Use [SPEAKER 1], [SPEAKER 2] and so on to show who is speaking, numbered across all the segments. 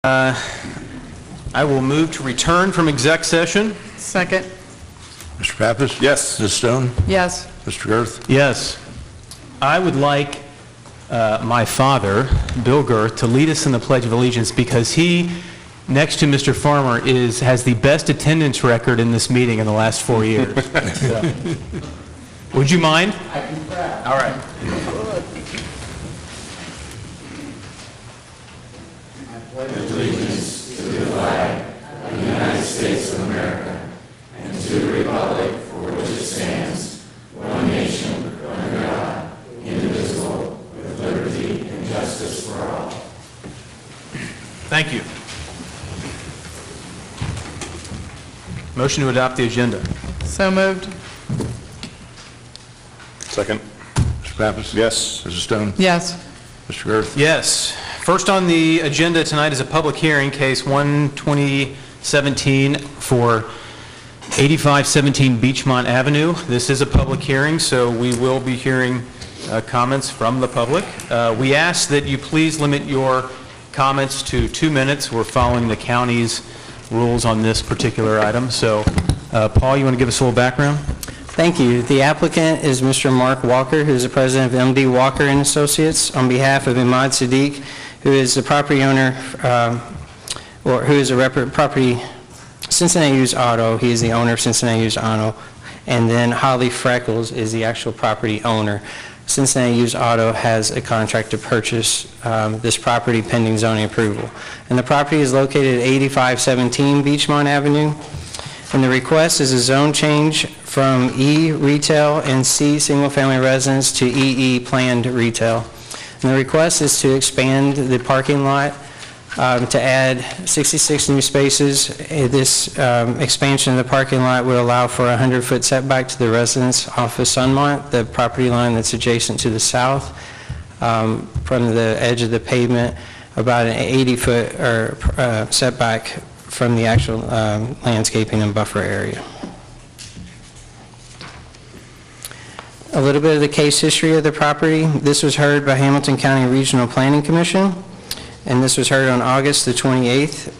[SPEAKER 1] I will move to return from exec session.
[SPEAKER 2] Second.
[SPEAKER 3] Mr. Pappas?
[SPEAKER 1] Yes.
[SPEAKER 3] Ms. Stone?
[SPEAKER 2] Yes.
[SPEAKER 3] Mr. Girth?
[SPEAKER 1] Yes. I would like my father, Bill Girth, to lead us in the Pledge of Allegiance because he, next to Mr. Farmer, has the best attendance record in this meeting in the last 4 years. So, would you mind? I can try. All right.
[SPEAKER 4] Allegiance to the flag of the United States of America and to the republic for which it stands, one nation, under God, indivisible, with liberty and justice for all.
[SPEAKER 1] Thank you. Motion to adopt the agenda.
[SPEAKER 2] So moved.
[SPEAKER 3] Second. Mr. Pappas? Yes. Mrs. Stone?
[SPEAKER 2] Yes.
[SPEAKER 3] Mr. Girth?
[SPEAKER 1] Yes. First on the agenda tonight is a public hearing, case 1/2017 for 8517 Beachmont Avenue. This is a public hearing, so we will be hearing comments from the public. We ask that you please limit your comments to 2 minutes. We're following the county's rules on this particular item. So, Paul, you want to give us a little background?
[SPEAKER 5] Thank you. The applicant is Mr. Mark Walker, who is the president of MD Walker and Associates, on behalf of Imad Sadiq, who is the property owner, or who is a property, Cincinnati Used Auto. He is the owner of Cincinnati Used Auto. And then Holly Freckles is the actual property owner. Cincinnati Used Auto has a contract to purchase this property pending zoning approval. And the property is located at 8517 Beachmont Avenue. And the request is a zone change from E retail and C single family residence to EE planned retail. And the request is to expand the parking lot to add 66 new spaces. This expansion of the parking lot would allow for a 100-foot setback to the residence off of Sunmont, the property line that's adjacent to the south, from the edge of the pavement, about an 80-foot setback from the actual landscaping and buffer area. A little bit of the case history of the property. This was heard by Hamilton County Regional Planning Commission, and this was heard on August the 28th.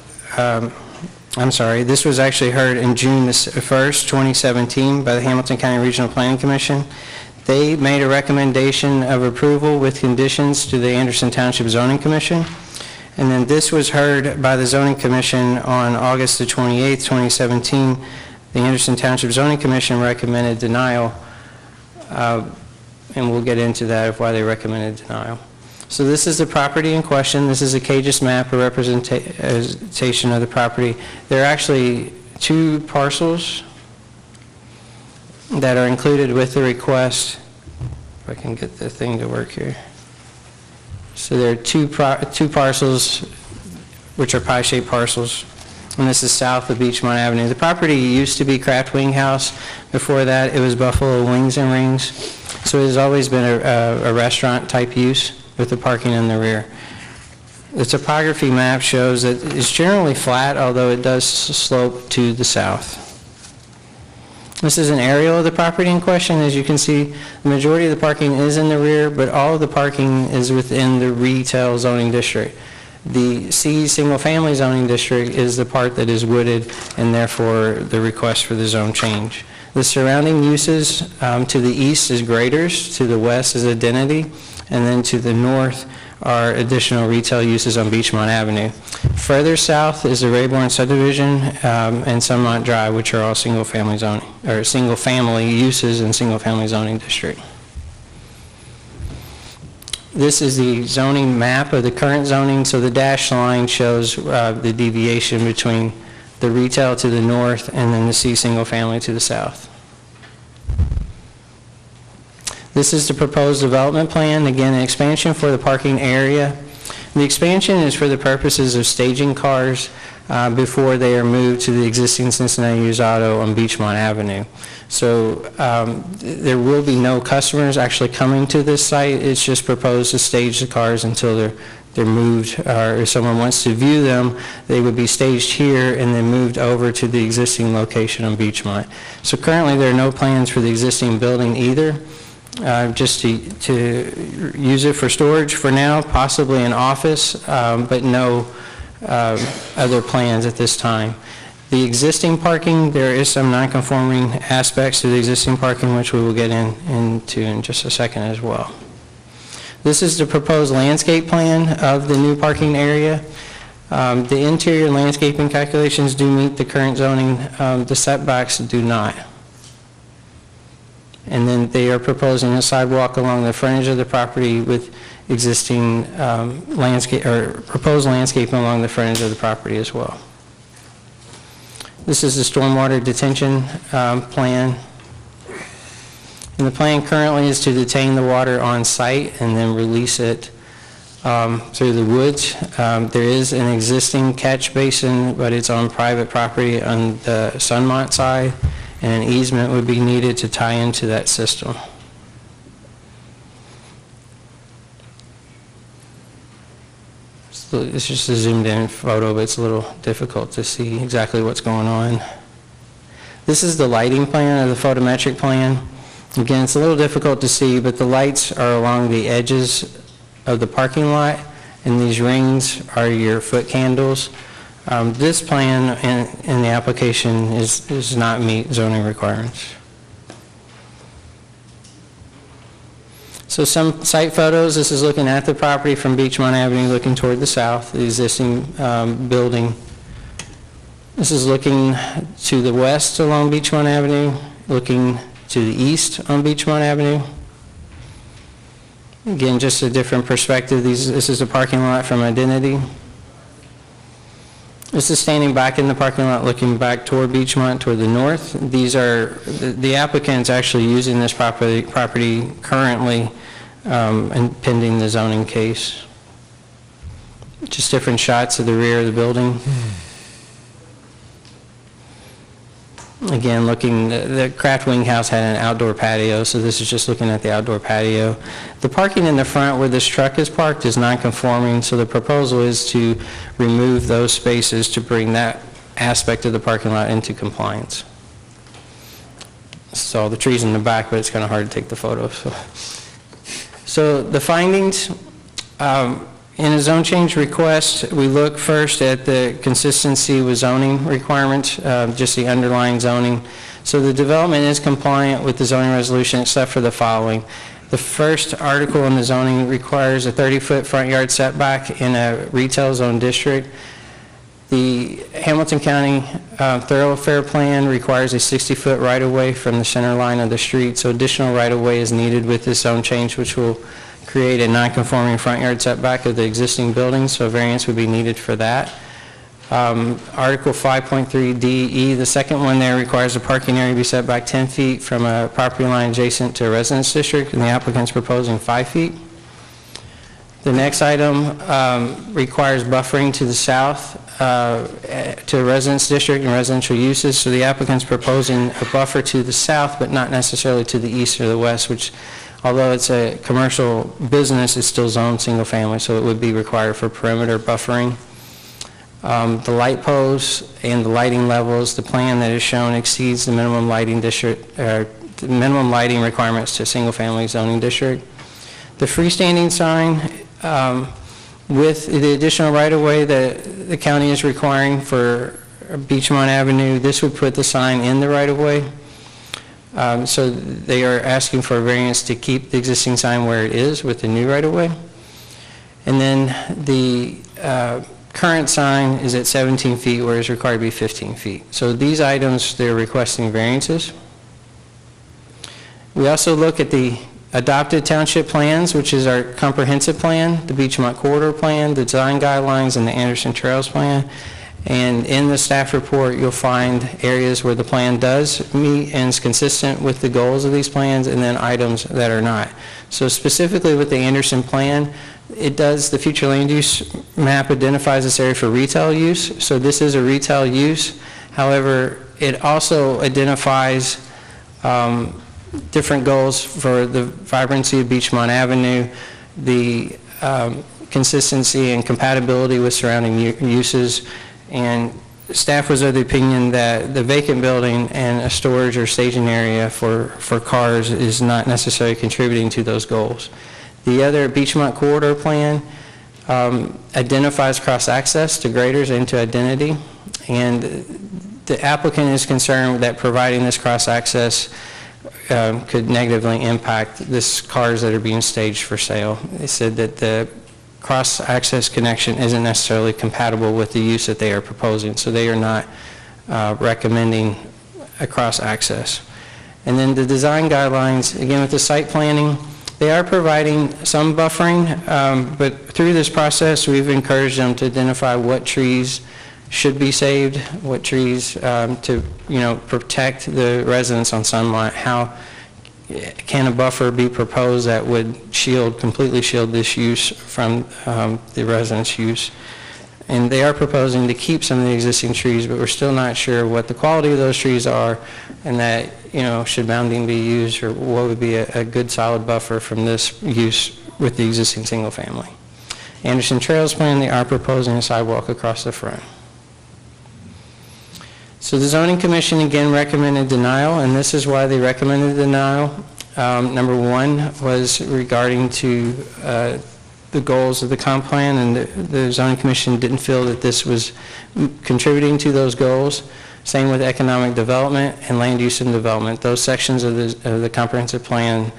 [SPEAKER 5] This was actually heard in June the 1st, 2017 by the Hamilton County Regional Planning Commission. They made a recommendation of approval with conditions to the Anderson Township Zoning Commission. And then this was heard by the Zoning Commission on August the 28th, 2017. The Anderson Township Zoning Commission recommended denial, and we'll get into that of why they recommended denial. So this is the property in question. This is a CAGIS map, a representation of the property. There are actually 2 parcels that are included with the request. If I can get the thing to work here. So there are two parcels, which are pie-shaped parcels, and this is south of Beachmont Avenue. The property used to be Kraft Wing House. Before that, it was Buffalo Wings and Rings. So it has always been a restaurant-type use with the parking in the rear. The topography map shows that it's generally flat, although it does slope to the south. This is an aerial of the property in question. As you can see, the majority of the parking is in the rear, but all of the parking is within the retail zoning district. The C single-family zoning district is the part that is wooded, and therefore the request for the zone change. The surrounding uses to the east is Graders, to the west is Identity, and then to the north are additional retail uses on Beachmont Avenue. Further south is the Rayborn subdivision and Sunmont Drive, which are all single-family zoning, or single-family uses in single-family zoning district. This is the zoning map of the current zoning. So the dashed line shows the deviation between the retail to the north and then the C single-family to the south. This is the proposed development plan. Again, an expansion for the parking area. The expansion is for the purposes of staging cars before they are moved to the existing Cincinnati Used Auto on Beachmont Avenue. So there will be no customers actually coming to this site. It's just proposed to stage the cars until they're moved, or if someone wants to view them, they would be staged here and then moved over to the existing location on Beachmont. So currently there are no plans for the existing building either. Just to use it for storage for now, possibly an office, but no other plans at this time. The existing parking, there is some non-conforming aspects to the existing parking, which we will get into in just a second as well. This is the proposed landscape plan of the new parking area. The interior landscaping calculations do meet the current zoning. The setbacks do not. And then they are proposing a sidewalk along the frontage of the property with existing landscape, or proposed landscaping along the frontage of the property as well. This is the stormwater detention plan. And the plan currently is to detain the water on site and then release it through the woods. There is an existing catch basin, but it's on private property on the Sunmont side, and an easement would be needed to tie into that system. So it's just a zoomed in photo, but it's a little difficult to see exactly what's going on. This is the lighting plan, or the photometric plan. Again, it's a little difficult to see, but the lights are along the edges of the parking lot, and these rings are your foot candles. This plan in the application does not meet zoning requirements. So some site photos. This is looking at the property from Beachmont Avenue, looking toward the south, the existing building. This is looking to the west along Beachmont Avenue, looking to the east on Beachmont Avenue. Again, just a different perspective. This is a parking lot from Identity. This is standing back in the parking lot looking back toward Beachmont, toward the north. These are, the applicant's actually using this property currently and pending the zoning case. Just different shots of the rear of the building. Again, looking, the Kraft Wing House had an outdoor patio, so this is just looking at the outdoor patio. The parking in the front where this truck is parked is non-conforming, so the proposal is to remove those spaces to bring that aspect of the parking lot into compliance. So the trees in the back, but it's kind of hard to take the photos. So the findings, in a zone change request, we look first at the consistency with zoning requirements, just the underlying zoning. So the development is compliant with the zoning resolution except for the following. The first article in the zoning requires a 30-foot front yard setback in a retail zone district. The Hamilton County Thoroughfare Plan requires a 60-foot right-of-way from the center line of the street, so additional right-of-way is needed with this zone change, which will create a non-conforming front yard setback of the existing building, so a variance would be needed for that. Article 5.3DE, the second one there, requires a parking area be set back 10 feet from a property line adjacent to a residence district, and the applicant's proposing 5 feet. The next item requires buffering to the south to a residence district and residential uses, so the applicant's proposing a buffer to the south, but not necessarily to the east or the west, which, although it's a commercial business, it's still zoned single family, so it would be required for perimeter buffering. The light posts and the lighting levels, the plan that is shown exceeds the minimum lighting district, the minimum lighting requirements to single family zoning district. The freestanding sign, with the additional right-of-way that the county is requiring for Beachmont Avenue, this would put the sign in the right-of-way. So they are asking for a variance to keep the existing sign where it is with the new right-of-way. And then the current sign is at 17 feet, where it's required to be 15 feet. So these items, they're requesting variances. We also look at the adopted township plans, which is our comprehensive plan, the Beachmont Corridor Plan, the design guidelines, and the Anderson Trails Plan. And in the staff report, you'll find areas where the plan does meet and is consistent with the goals of these plans, and then items that are not. So specifically with the Anderson plan, it does, the future land use map identifies this area for retail use. So this is a retail use. However, it also identifies different goals for the vibrancy of Beachmont Avenue, the consistency and compatibility with surrounding uses, and staff was of the opinion that the vacant building and a storage or staging area for cars is not necessarily contributing to those goals. The other Beachmont Corridor Plan identifies cross-access to graders and to identity, and the applicant is concerned that providing this cross-access could negatively impact this cars that are being staged for sale. They said that the cross-access connection isn't necessarily compatible with the use that they are proposing, so they are not recommending a cross-access. And then the design guidelines, again with the site planning, they are providing some buffering, but through this process we've encouraged them to identify what trees should be saved, what trees to protect the residents on sunlight. How can a buffer be proposed that would completely shield this use from the residents' use? And they are proposing to keep some of the existing trees, but we're still not sure what the quality of those trees are, and that should bounding be used, or what would be a good solid buffer from this use with the existing single family. Anderson Trails plan, they are proposing a sidewalk across the front. So the Zoning Commission again recommended denial, and this is why they recommended denial. Number one was regarding to the goals of the comp plan, and the Zoning Commission didn't feel that this was contributing to those goals. Same with economic development and land use and development. Those sections of the comprehensive plan,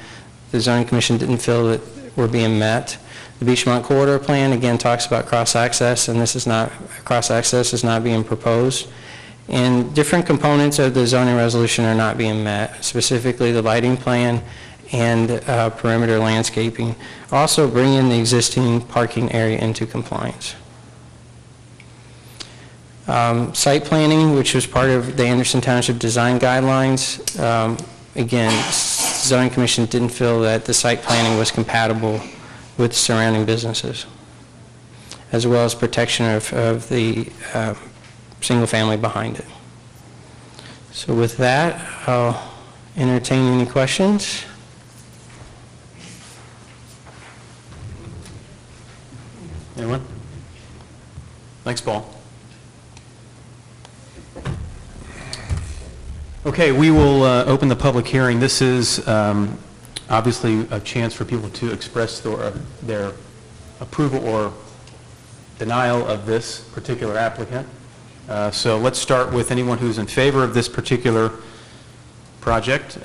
[SPEAKER 5] the Zoning Commission didn't feel that were being met. The Beachmont Corridor Plan again talks about cross-access, and this is not, cross-access is not being proposed. And different components of the zoning resolution are not being met, specifically the lighting plan and perimeter landscaping. Also bringing the existing parking area into compliance. Site planning, which was part of the Anderson Township design guidelines, again, Zoning Commission didn't feel that the site planning was compatible with surrounding businesses, as well as protection of the single family behind it. So with that, I'll entertain any questions.
[SPEAKER 1] Anyone? Thanks, Paul. Okay, we will open the public hearing. This is obviously a chance for people to express their approval or denial of this particular applicant. So let's start with anyone who's in favor of this particular project.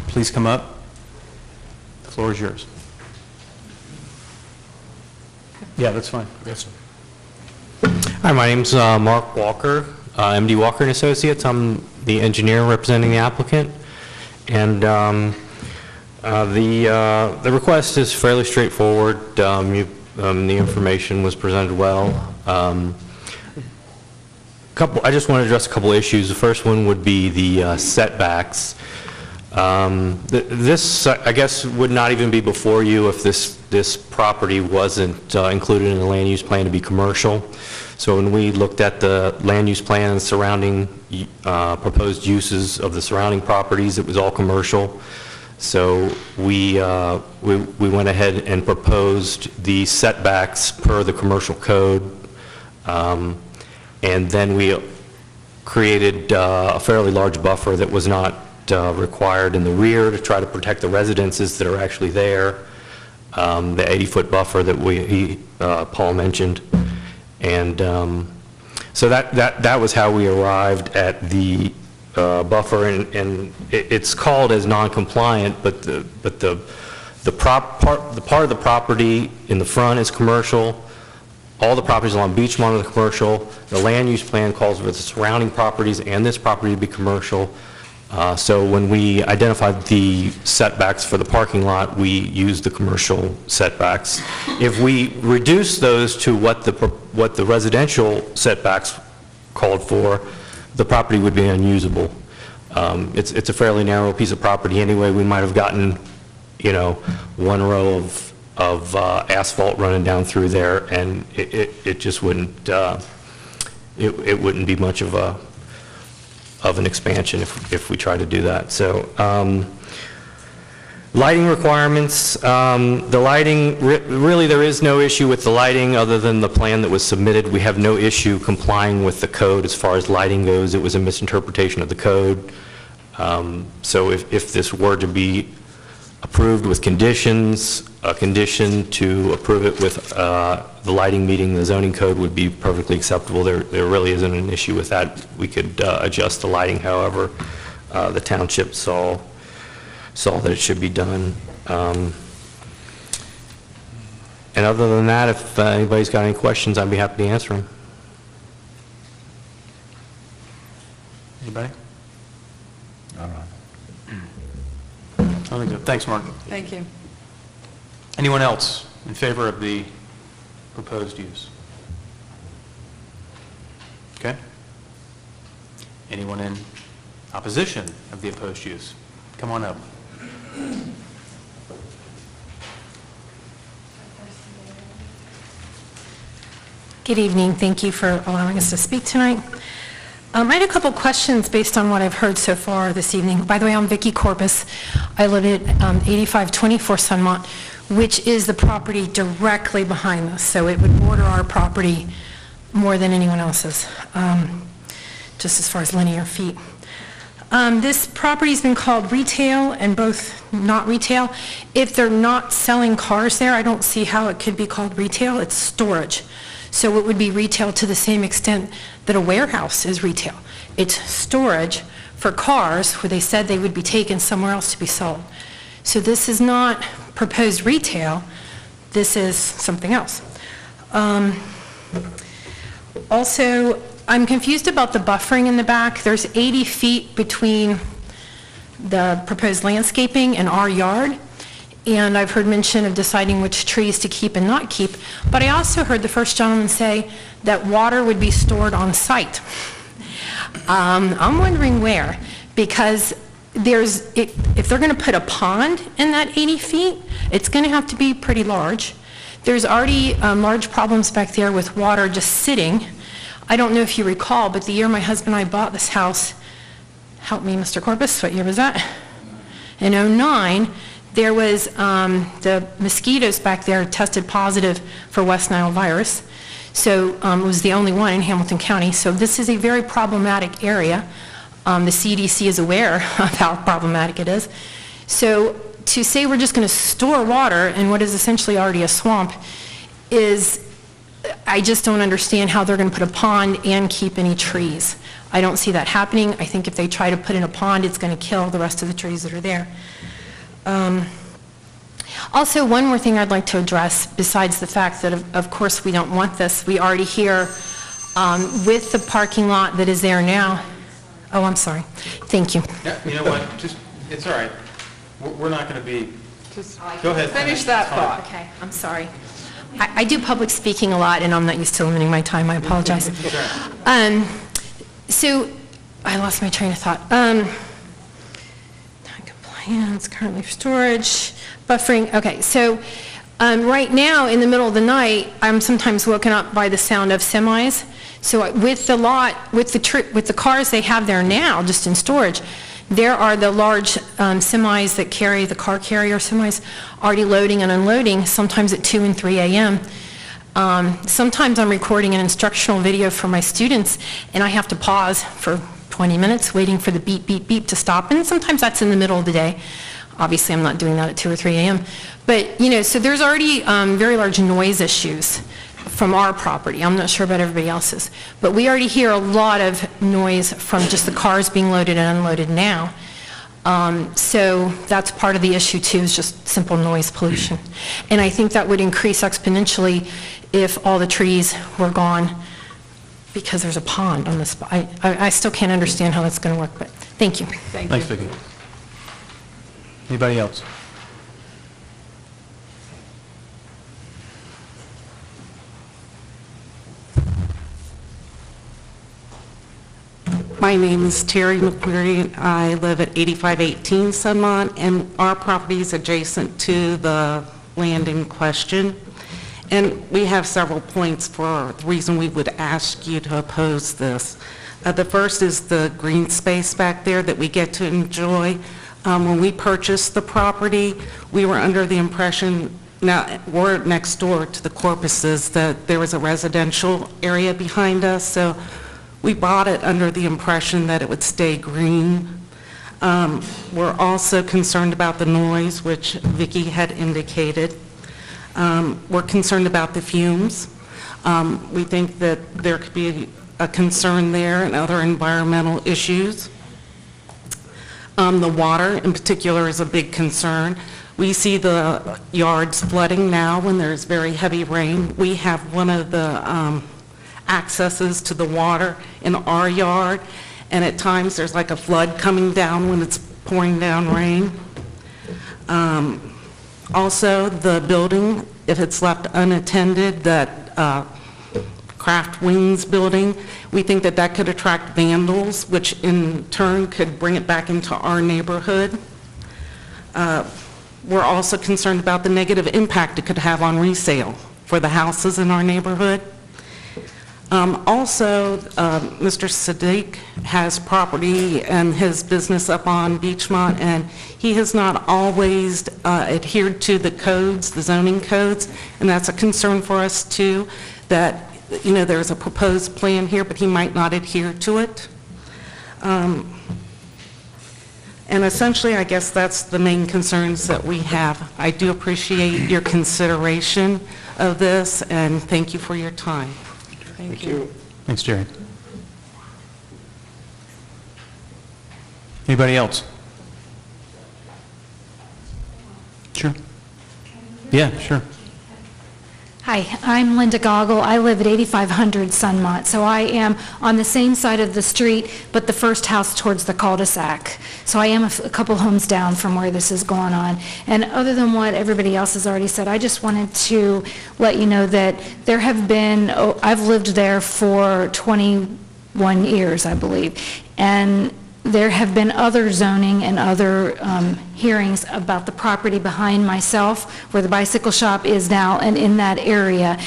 [SPEAKER 1] Please come up. The floor is yours. Yeah, that's fine.
[SPEAKER 2] Yes, sir. Hi, my name's Mark Walker, MD Walker & Associates. I'm the engineer representing the applicant. And the request is fairly straightforward. The information was presented well. I just want to address a couple issues. The first one would be the setbacks. This, I guess, would not even be before you if this property wasn't included in the land use plan to be commercial. So when we looked at the land use plan and surrounding proposed uses of the surrounding properties, it was all commercial. So we went ahead and proposed the setbacks per the commercial code. And then we created a fairly large buffer that was not required in the rear to try to protect the residences that are actually there. The 80-foot buffer that Paul mentioned. And so that was how we arrived at the buffer, and it's called as non-compliant, but the part of the property in the front is commercial. All the properties along Beachmont are commercial. The land use plan calls for the surrounding properties and this property to be commercial. So when we identified the setbacks for the parking lot, we used the commercial setbacks. If we reduce those to what the residential setbacks called for, the property would be unusable. It's a fairly narrow piece of property anyway. We might have gotten, one row of asphalt running down through there, and it just wouldn't it wouldn't be much of an expansion if we try to do that. So lighting requirements, the lighting, really there is no issue with the lighting other than the plan that was submitted. We have no issue complying with the code as far as lighting goes. It was a misinterpretation of the code. So if this were to be approved with conditions. A condition to approve it with the lighting meeting the zoning code would be perfectly acceptable. There really isn't an issue with that. We could adjust the lighting however the township saw that it should be done. And other than that, if anybody's got any questions, I'd be happy to answer them.
[SPEAKER 1] Anybody? I don't think so. Thanks, Mark.
[SPEAKER 6] Thank you.
[SPEAKER 1] Anyone else in favor of the proposed use? Okay. Anyone in opposition of the opposed use? Come on up.
[SPEAKER 7] Good evening. Thank you for allowing us to speak tonight. I had a couple questions based on what I've heard so far this evening. By the way, I'm Vicki Corpus. I live at 8524 Sunmont, which is the property directly behind us. So it would border our property more than anyone else's, just as far as linear feet. This property's been called retail and both not retail. If they're not selling cars there, I don't see how it could be called retail. It's storage. So it would be retail to the same extent that a warehouse is retail. It's storage for cars where they said they would be taken somewhere else to be sold. So this is not proposed retail. This is something else. Also, I'm confused about the buffering in the back. There's 80 feet between the proposed landscaping and our yard. And I've heard mention of deciding which trees to keep and not keep. But I also heard the first gentleman say that water would be stored on site. I'm wondering where, because if they're going to put a pond in that 80 feet, it's going to have to be pretty large. There's already large problems back there with water just sitting. I don't know if you recall, but the year my husband and I bought this house, help me, Mr. Corpus, what year was that? In '09. There was the mosquitoes back there tested positive for West Nile virus. So it was the only one in Hamilton County. So this is a very problematic area. The CDC is aware of how problematic it is. So to say we're just going to store water in what is essentially already a swamp is, I just don't understand how they're going to put a pond and keep any trees. I don't see that happening. I think if they try to put in a pond, it's going to kill the rest of the trees that are there. Also, one more thing I'd like to address, besides the fact that, of course, we don't want this. We already hear with the parking lot that is there now. Oh, I'm sorry. Thank you.
[SPEAKER 1] Yeah, you know what? It's all right. We're not going to be... Go ahead.
[SPEAKER 6] Finish that thought.
[SPEAKER 7] Okay, I'm sorry. I do public speaking a lot, and I'm not used to limiting my time. I apologize. So, I lost my train of thought. Non-compliance, currently for storage, buffering. Okay, so right now, in the middle of the night, I'm sometimes woken up by the sound of semis. So with the lot, with the cars they have there now, just in storage, there are the large semis that carry, the car carrier semis, already loading and unloading, sometimes at 2 and 3 a.m. Sometimes I'm recording an instructional video for my students, and I have to pause for 20 minutes waiting for the beep, beep, beep to stop, and sometimes that's in the middle of the day. Obviously, I'm not doing that at 2 or 3 a.m. But, you know, so there's already very large noise issues from our property. I'm not sure about everybody else's. But we already hear a lot of noise from just the cars being loaded and unloaded now. So that's part of the issue, too, is just simple noise pollution. And I think that would increase exponentially if all the trees were gone because there's a pond on this. I still can't understand how that's going to work, but thank you.
[SPEAKER 6] Thank
[SPEAKER 1] Thanks,
[SPEAKER 6] you.
[SPEAKER 1] Vicki. Anybody else?
[SPEAKER 8] My name is Terry McQuarrie. I live at 8518 Sunmont, and our property is adjacent to the land in question. And we have several points for the reason we would ask you to oppose this. The first is the green space back there that we get to enjoy. When we purchased the property, we were under the impression, now we're next door to the Corpuses, that there was a residential area behind us, so we bought it under the impression that it would stay green. We're also concerned about the noise, which Vicki had indicated. We're concerned about the fumes. We think that there could be a concern there and other environmental issues. The water in particular is a big concern. We see the yards flooding now when there's very heavy rain. We have one of the accesses to the water in our yard, and at times there's like a flood coming down when it's pouring down rain. Also, the building, if it's left unattended, that Kraft Wings building, we think that that could attract vandals, which in turn could bring it back into our neighborhood. We're also concerned about the negative impact it could have on resale for the houses in our neighborhood. Also, Mr. Sadiq has property and his business up on Beachmont, and he has not always adhered to the codes, the zoning codes, and that's a concern for us too, that, you know, there's a proposed plan here, but he might not adhere to it. And essentially, I guess that's the main concerns that we have. I do appreciate your consideration of this, and thank you for your time. Thank you.
[SPEAKER 1] Thanks, Jerry. Anybody else? Sure. Yeah, sure.
[SPEAKER 6] Hi, I'm Linda Goggle. I live at 8500 Sunmont, so I am on the same side of the street, but the first house towards the cul-de-sac. So I am a couple homes down from where this is going on. And other than what everybody else has already said, I just wanted to let you know that there have been, I've lived there for 21 years, I believe, and there have been other zoning and other hearings about the property behind myself, where the bicycle shop is now, and in that area,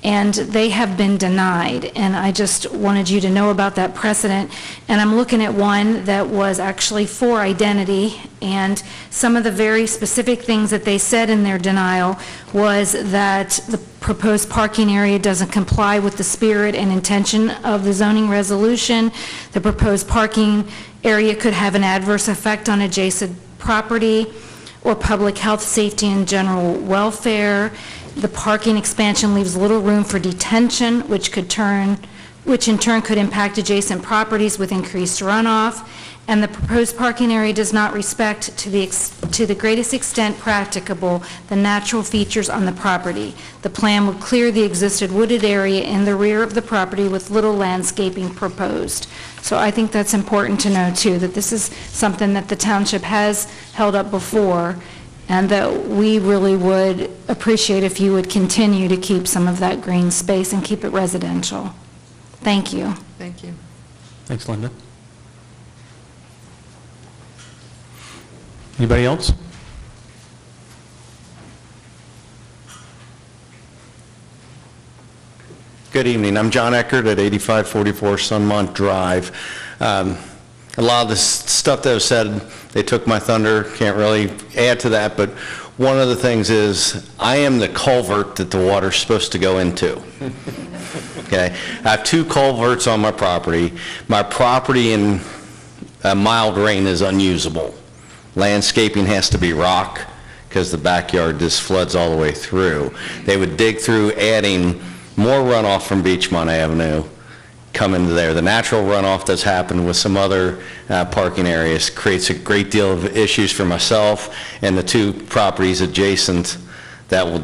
[SPEAKER 6] and they have been denied. And I just wanted you to know about that precedent. And I'm looking at one that was actually for identity, and some of the very specific things that they said in their denial was that the proposed parking area doesn't comply with the spirit and intention of the zoning resolution. The proposed parking area could have an adverse effect on adjacent property or public health, safety, and general welfare. The parking expansion leaves little room for detention, which in turn could impact adjacent properties with increased runoff. And the proposed parking area does not respect, to the greatest extent practicable, the natural features on the property. The plan would clear the existed wooded area in the rear of the property with little landscaping proposed. So I think that's important to know too, that this is something that the township has held up before, and that we really would appreciate if you would continue to keep some of that green space and keep it residential. Thank you.
[SPEAKER 9] Thank you.
[SPEAKER 1] Thanks, Linda. Anybody else?
[SPEAKER 10] Good evening. I'm John Eckert at 8544 Sunmont Drive. A lot of the stuff that was said, they took my thunder. Can't really add to that, but one of the things is I am the culvert that the water's supposed to go into. Okay? I have two culverts on my property. My property in mild rain is unusable. Landscaping has to be rock because the backyard just floods all the way through. They would dig through, adding more runoff from Beachmont Avenue come into there. The natural runoff that's happened with some other parking areas creates a great deal of issues for myself and the two properties adjacent that will,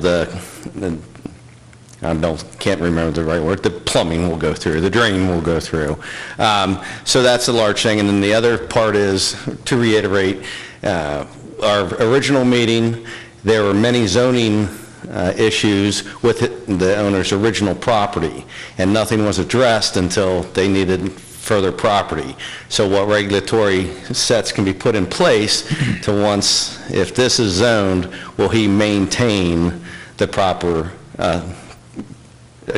[SPEAKER 10] can't remember the right word, the plumbing will go through, the drain will go through. So that's a large thing. And then the other part is, to reiterate, our original meeting, there were many zoning issues with the owner's original property, and nothing was addressed until they needed further property. So what regulatory sets can be put in place to, once, if this is zoned, will he maintain the proper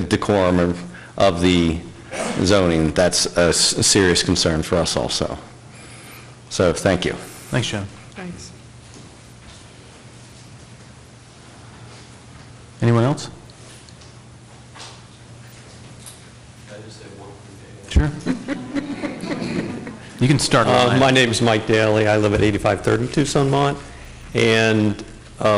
[SPEAKER 10] decorum of the zoning? That's a serious concern for us also. So thank you.
[SPEAKER 1] Thanks, John.
[SPEAKER 9] Thanks.
[SPEAKER 1] Anyone else? Sure. You can start live.
[SPEAKER 9] My name is Mike Daly. I live at 8532 Sunmont, and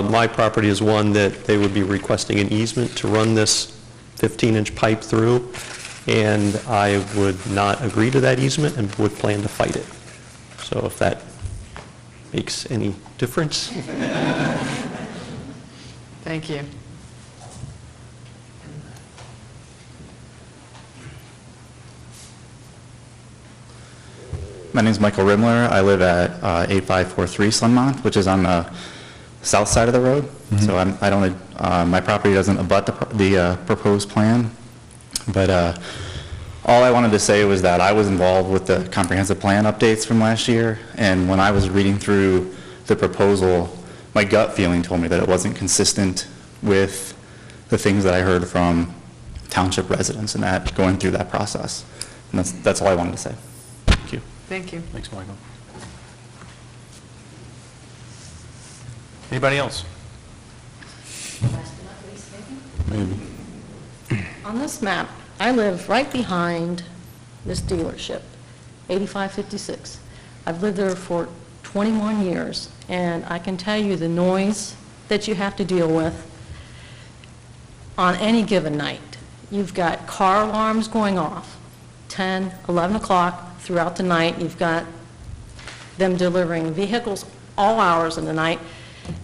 [SPEAKER 9] my property is one that they would be requesting an easement to run this 15-inch pipe through, and I would not agree to that easement and would plan to fight it. So if that makes any difference.
[SPEAKER 11] Thank you.
[SPEAKER 12] My name is Michael Rimler. I live at 8543 Sunmont, which is on the south side of the road. So I don't, my property doesn't abut the proposed plan. But all I wanted to say was that I was involved with the comprehensive plan updates from last year. And when I was reading through the proposal, my gut feeling told me that it wasn't consistent with the things that I heard from township residents and that going through that process. And that's all I wanted to say. Thank you.
[SPEAKER 11] Thank you.
[SPEAKER 1] Thanks, Michael. Anybody else?
[SPEAKER 3] Maybe.
[SPEAKER 13] On this map, I live right behind this dealership, 8556. I've lived there for 21 years, and I can tell you the noise that you have to deal with on any given night. You've got car alarms going off, 10, 11 o'clock throughout the night. You've got them delivering vehicles all hours of the night,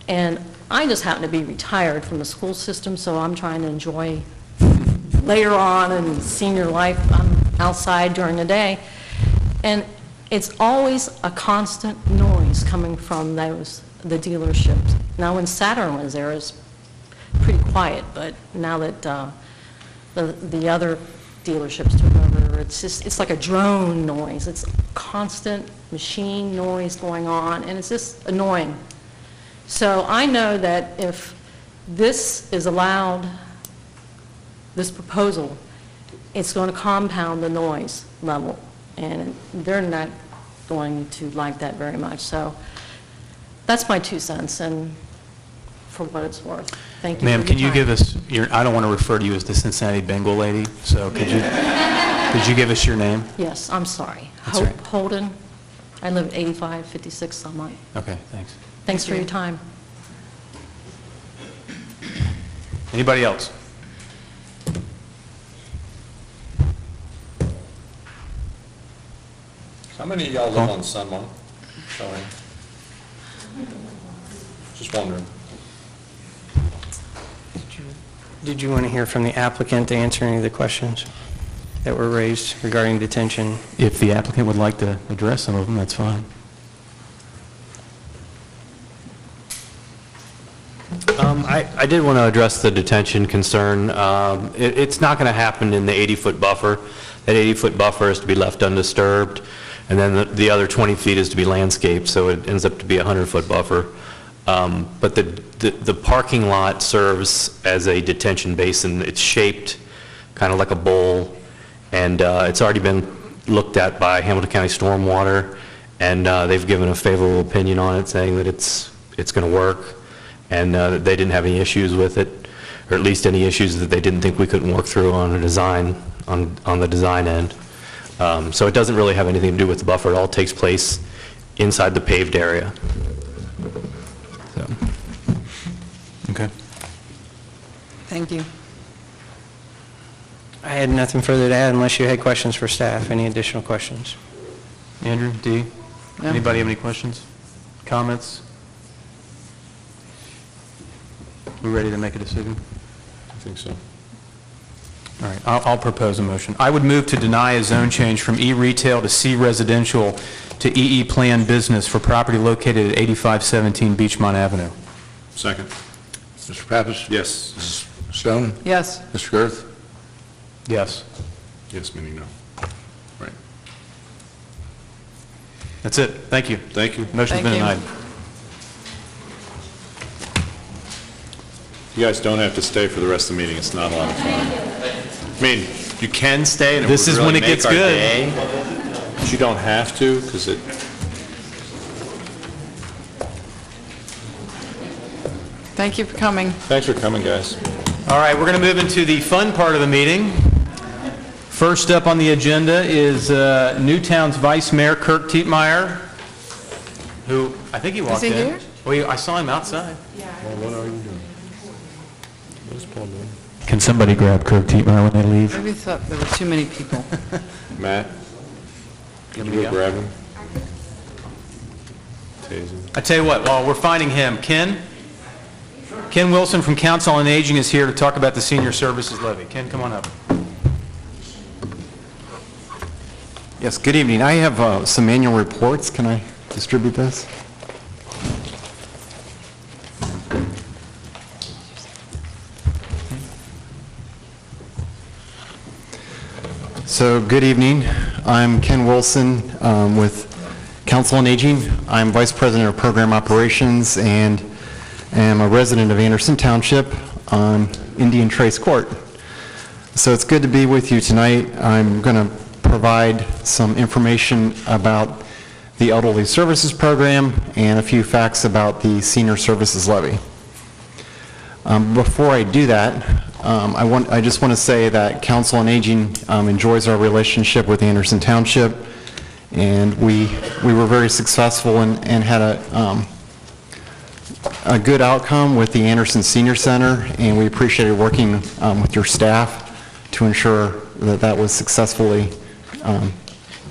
[SPEAKER 13] and I just happen to be retired from the school system, so I'm trying to enjoy later on in senior life. I'm outside during the day, and it's always a constant noise coming from the dealerships. Now, when Saturn was there, it was pretty quiet, but now that the other dealerships took over, it's like a drone noise. It's constant machine noise going on, and it's just annoying. So I know that if this is allowed, this proposal, it's going to compound the noise level, and they're not going to like that very much. So that's my 2 cents, and for what it's worth. Thank you.
[SPEAKER 1] Ma'am, can you give us your, I don't want to refer to you as the Cincinnati Bengal lady, so could you give us your name?
[SPEAKER 13] Yes, I'm sorry.
[SPEAKER 1] That's
[SPEAKER 13] Hope
[SPEAKER 1] right.
[SPEAKER 13] Holden. I live at 8556 Sunlight.
[SPEAKER 1] Okay, thanks.
[SPEAKER 13] Thanks for your time.
[SPEAKER 1] Anybody else?
[SPEAKER 14] How many of y'all live on Sunmont? Sorry. Just wondering.
[SPEAKER 5] Did you want to hear from the applicant to answer any of the questions that were raised regarding detention?
[SPEAKER 1] If the applicant would like to address some of them, that's fine.
[SPEAKER 2] I did want to address the detention concern. It's not going to happen in the 80-foot buffer. That 80-foot buffer is to be left undisturbed, and then the other 20 feet is to be landscaped, so it ends up to be a 100-foot buffer. But the parking lot serves as a detention basin. It's shaped kind of like a bowl, and it's already been looked at by Hamilton County Stormwater, and they've given a favorable opinion on it, saying that it's going to work, and they didn't have any issues with it, or at least any issues that they didn't think we couldn't work through on a design, on the design end. So it doesn't really have anything to do with the buffer. It all takes place inside the paved area. So.
[SPEAKER 1] Okay.
[SPEAKER 11] Thank you.
[SPEAKER 5] I had nothing further to add unless you had questions for staff. Any additional questions?
[SPEAKER 1] Andrew, Dee?
[SPEAKER 11] No.
[SPEAKER 1] Anybody have any questions? Comments? We ready to make a decision?
[SPEAKER 14] I think so.
[SPEAKER 1] All right, I'll propose a motion. I would move to deny a zone change from E-retail to C-residential to EE planned business for property located at 8517 Beachmont Avenue.
[SPEAKER 3] Second. Mr. Pappas?
[SPEAKER 14] Yes.
[SPEAKER 3] Mrs. Stone?
[SPEAKER 11] Yes.
[SPEAKER 3] Mr. Girth?
[SPEAKER 1] Yes.
[SPEAKER 3] Yes, meaning no. Right.
[SPEAKER 1] That's it. Thank you.
[SPEAKER 3] Thank you.
[SPEAKER 1] Motion's been
[SPEAKER 11] Thank you.
[SPEAKER 1] denied.
[SPEAKER 14] You guys don't have to stay for the rest of the meeting. It's not a lot of fun. I mean, you can stay, and it
[SPEAKER 1] This
[SPEAKER 14] would
[SPEAKER 1] is
[SPEAKER 14] really
[SPEAKER 1] when it
[SPEAKER 14] make
[SPEAKER 1] gets
[SPEAKER 14] our
[SPEAKER 1] good.
[SPEAKER 14] day, but you don't have to, because it...
[SPEAKER 11] Thank you for coming.
[SPEAKER 14] Thanks for coming, guys.
[SPEAKER 1] All right, we're going to move into the fun part of the meeting. First up on the agenda is Newtown's Vice Mayor Kirk Tietmeyer, who, I think he walked in.
[SPEAKER 11] Is he here?
[SPEAKER 1] Well, I saw him outside.
[SPEAKER 3] Well, what are you doing? What is Paul doing?
[SPEAKER 1] Can somebody grab Kirk Tietmeyer when they leave?
[SPEAKER 11] Maybe thought there were too many people.
[SPEAKER 14] Matt, can you go grab him? Taser.
[SPEAKER 1] I tell you what, while we're finding him, Ken Wilson from Council on Aging is here to talk about the senior services levy. Ken, come on up.
[SPEAKER 15] Yes, good evening. I have some annual reports. Can I distribute this? So, good evening. I'm Ken Wilson with Council on Aging. I'm Vice President of Program Operations and am a resident of Anderson Township on Indian Trace Court. So it's good to be with you tonight. I'm going to provide some information about the Elderly Services Program and a few facts about the Senior Services Levy. Before I do that, I just want to say that Council on Aging enjoys our relationship with Anderson Township, and we were very successful and had a good outcome with the Anderson Senior Center, and we appreciated working with your staff to ensure that that was successfully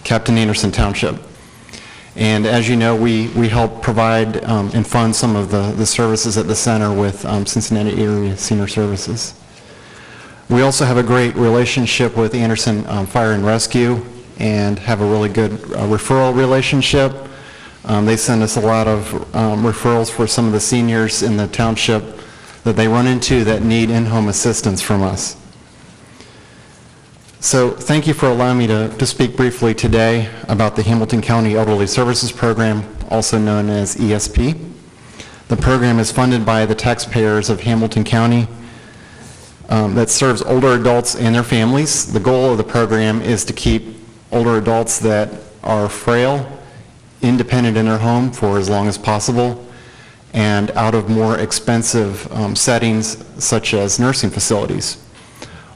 [SPEAKER 15] kept in Anderson Township. And as you know, we help provide and fund some of the services at the center with Cincinnati Area Senior Services. We also have a great relationship with Anderson Fire and Rescue and have a really good referral relationship. They send us a lot of referrals for some of the seniors in the township that they run into that need in-home assistance from us. So thank you for allowing me to speak briefly today about the Hamilton County Elderly Services Program, also known as ESP. The program is funded by the taxpayers of Hamilton County that serves older adults and their families. The goal of the program is to keep older adults that are frail, independent in their home for as long as possible, and out of more expensive settings such as nursing facilities.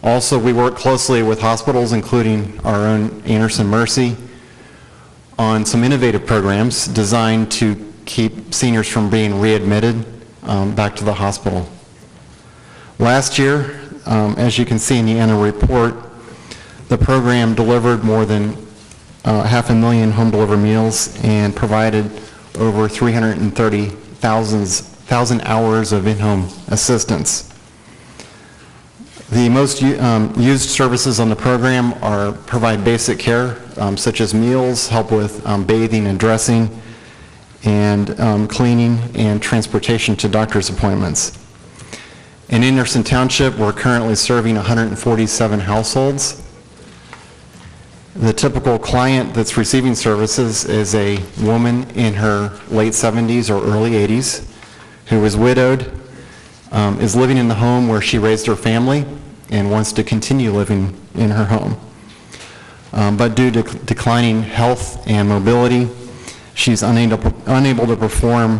[SPEAKER 15] Also, we work closely with hospitals, including our own Anderson Mercy, on some innovative programs designed to keep seniors from being readmitted back to the hospital. Last year, as you can see in the annual report, the program delivered more than 500,000 home-delivered meals and provided over 330,000 hours of in-home assistance. The most used services on the program provide basic care, such as meals, help with bathing and dressing, and cleaning and transportation to doctor's appointments. In Anderson Township, we're currently serving 147 households. The typical client that's receiving services is a woman in her late 70s or early 80s who is widowed, is living in the home where she raised her family and wants to continue living in her home. But due to declining health and mobility, she's unable to perform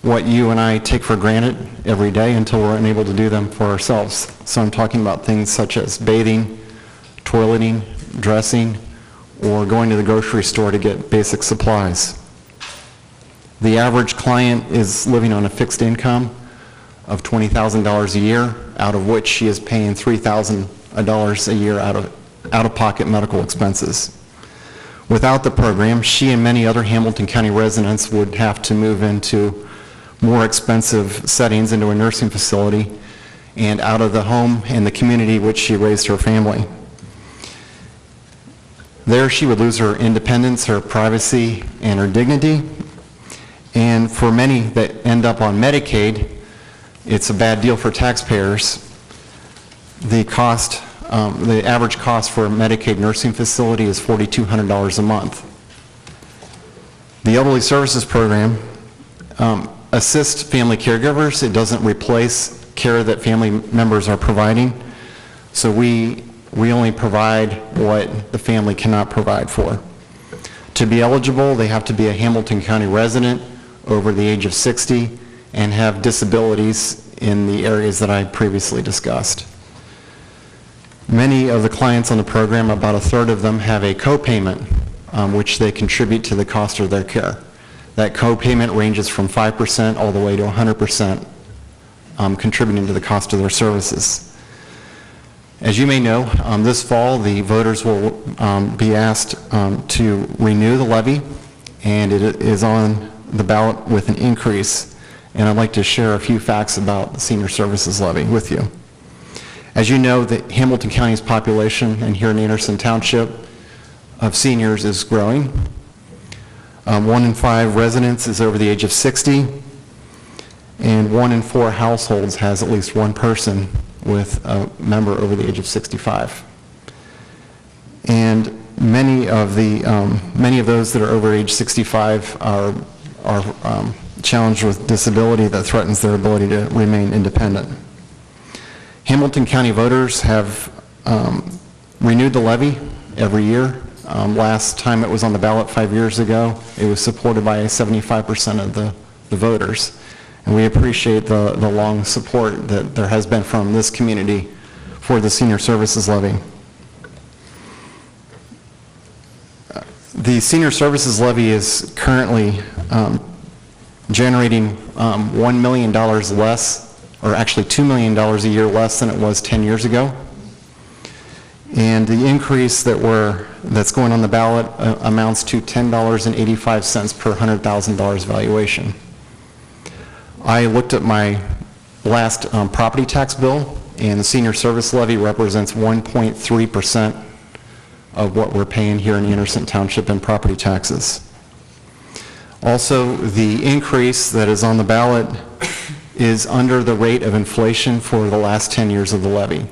[SPEAKER 15] what you and I take for granted every day until we're unable to do them for ourselves. So I'm talking about things such as bathing, toileting, dressing, or going to the grocery store to get basic supplies. The average client is living on a fixed income of $20,000 a year, out of which she is paying $3,000 a year out-of-pocket medical expenses. Without the program, she and many other Hamilton County residents would have to move into more expensive settings, into a nursing facility, and out of the home and the community which she raised her family. There she would lose her independence, her privacy, and her dignity. And for many that end up on Medicaid, it's a bad deal for taxpayers. The average cost for a Medicaid nursing facility is $4,200 a month. The Elderly Services Program assists family caregivers. It doesn't replace care that family members are providing. So we only provide what the family cannot provide for. To be eligible, they have to be a Hamilton County resident over the age of 60 and have disabilities in the areas that I previously discussed. Many of the clients on the program, about a third of them, have a co-payment which they contribute to the cost of their care. That co-payment ranges from 5% all the way to 100% contributing to the cost of their services. As you may know, this fall the voters will be asked to renew the levy, and it is on the ballot with an increase. And I'd like to share a few facts about the senior services levy with you. As you know, the Hamilton County's population, and here in Anderson Township, of seniors is growing. 1 in 5 residents is over the age of 60, and 1 in 4 households has at least one person with a member over the age of 65. And many of those that are over age 65 are challenged with disability that threatens their ability to remain independent. Hamilton County voters have renewed the levy every year. Last time it was on the ballot 5 years ago, it was supported by 75% of the voters. And we appreciate the long support that there has been from this community for the senior services levy. The senior services levy is currently generating $1 million less, or actually $2 million a year less than it was 10 years ago. And the increase that's going on the ballot amounts to $10.85 per $100,000 valuation. I looked at my last property tax bill, and the senior service levy represents 1.3% of what we're paying here in Anderson Township in property taxes. Also, the increase that is on the ballot is under the rate of inflation for the last 10 years of the levy.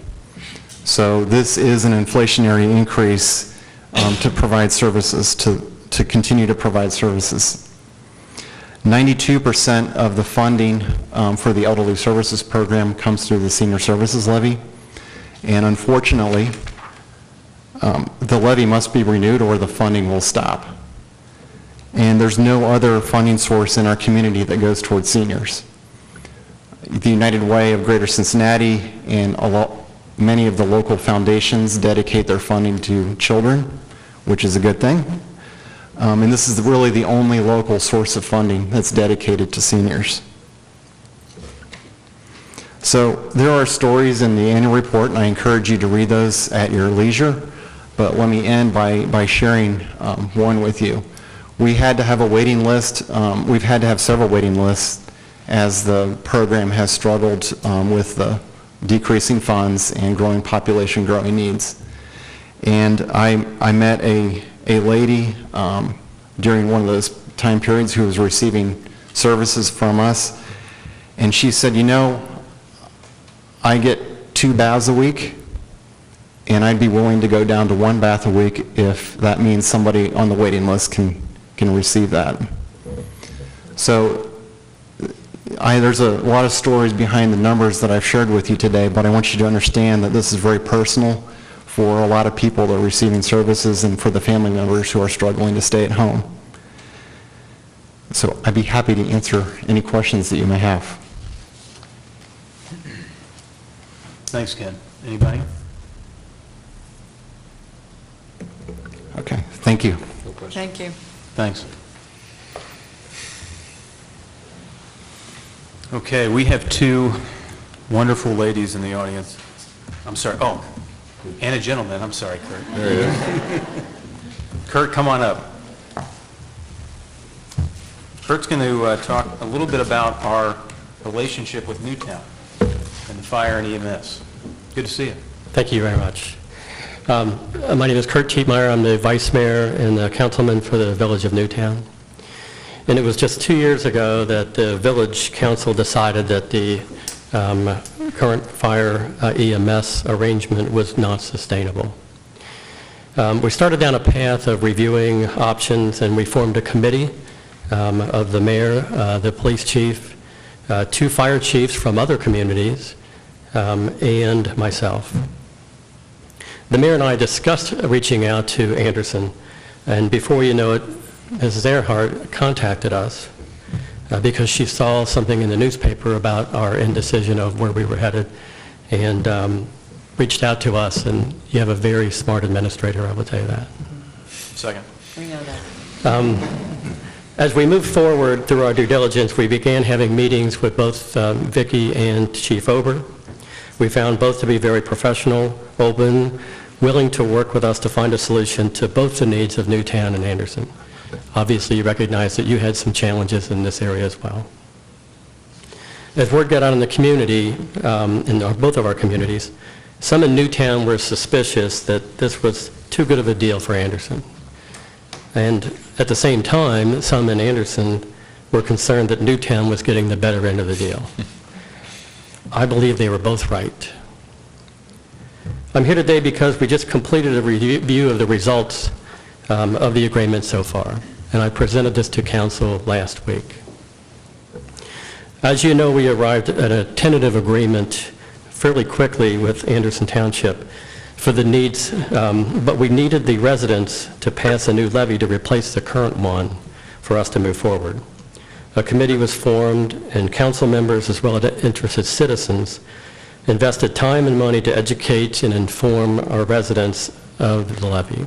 [SPEAKER 15] So this is an inflationary increase to provide services, to continue to provide services. 92% of the funding for the elderly services program comes through the senior services levy, and unfortunately, the levy must be renewed or the funding will stop. And there's no other funding source in our community that goes towards seniors. The United Way of Greater Cincinnati and many of the local foundations dedicate their funding to children, which is a good thing. And this is really the only local source of funding that's dedicated to seniors. So there are stories in the annual report, and I encourage you to read those at your leisure. But let me end by sharing one with you. We had to have a waiting list. We've had to have several waiting lists as the program has struggled with the decreasing funds and growing population, growing needs. And I met a lady during one of those time periods who was receiving services from us, and she said, you know, I get 2 baths a week, and I'd be willing to go down to 1 bath a week if that means somebody on the waiting list can receive that. So there's a lot of stories behind the numbers that I've shared with you today, but I want you to understand that this is very personal for a lot of people that are receiving services and for the family members who are struggling to stay at home. So I'd be happy to answer any questions that you may have.
[SPEAKER 1] Thanks, Ken. Anybody?
[SPEAKER 15] Okay, thank you.
[SPEAKER 11] Thank you.
[SPEAKER 1] Thanks. Okay, we have 2 wonderful ladies in the audience. I'm sorry, and a gentleman. I'm sorry, Kurt.
[SPEAKER 14] There he is.
[SPEAKER 1] Kurt, come on up. Kurt's going to talk a little bit about our relationship with Newtown and the fire and EMS. Good to see you.
[SPEAKER 16] Thank you very much. My name is Kurt Tietmeyer. I'm the vice mayor and the councilman for the village of Newtown. And it was just 2 years ago that the village council decided that the current fire EMS arrangement was not sustainable. We started down a path of reviewing options, and we formed a committee of the mayor, the police chief, 2 fire chiefs from other communities, and myself. The mayor and I discussed reaching out to Anderson, and before you know it, Mrs. Earhart contacted us because she saw something in the newspaper about our indecision of where we were headed, and reached out to us, and you have a very smart administrator, I will tell you that.
[SPEAKER 1] Second.
[SPEAKER 11] We know that.
[SPEAKER 16] As we moved forward through our due diligence, we began having meetings with both Vicki and Chief Ober. We found both to be very professional, open, willing to work with us to find a solution to both the needs of Newtown and Anderson. Obviously, you recognize that you had some challenges in this area as well. As word got out in the community, in both of our communities, some in Newtown were suspicious that this was too good of a deal for Anderson. And at the same time, some in Anderson were concerned that Newtown was getting the better end of the deal. I believe they were both right. I'm here today because we just completed a review of the results of the agreement so far, and I presented this to council last week. As you know, we arrived at a tentative agreement fairly quickly with Anderson Township for the needs, but we needed the residents to pass a new levy to replace the current one for us to move forward. A committee was formed, and council members, as well as interested citizens, invested time and money to educate and inform our residents of the levy.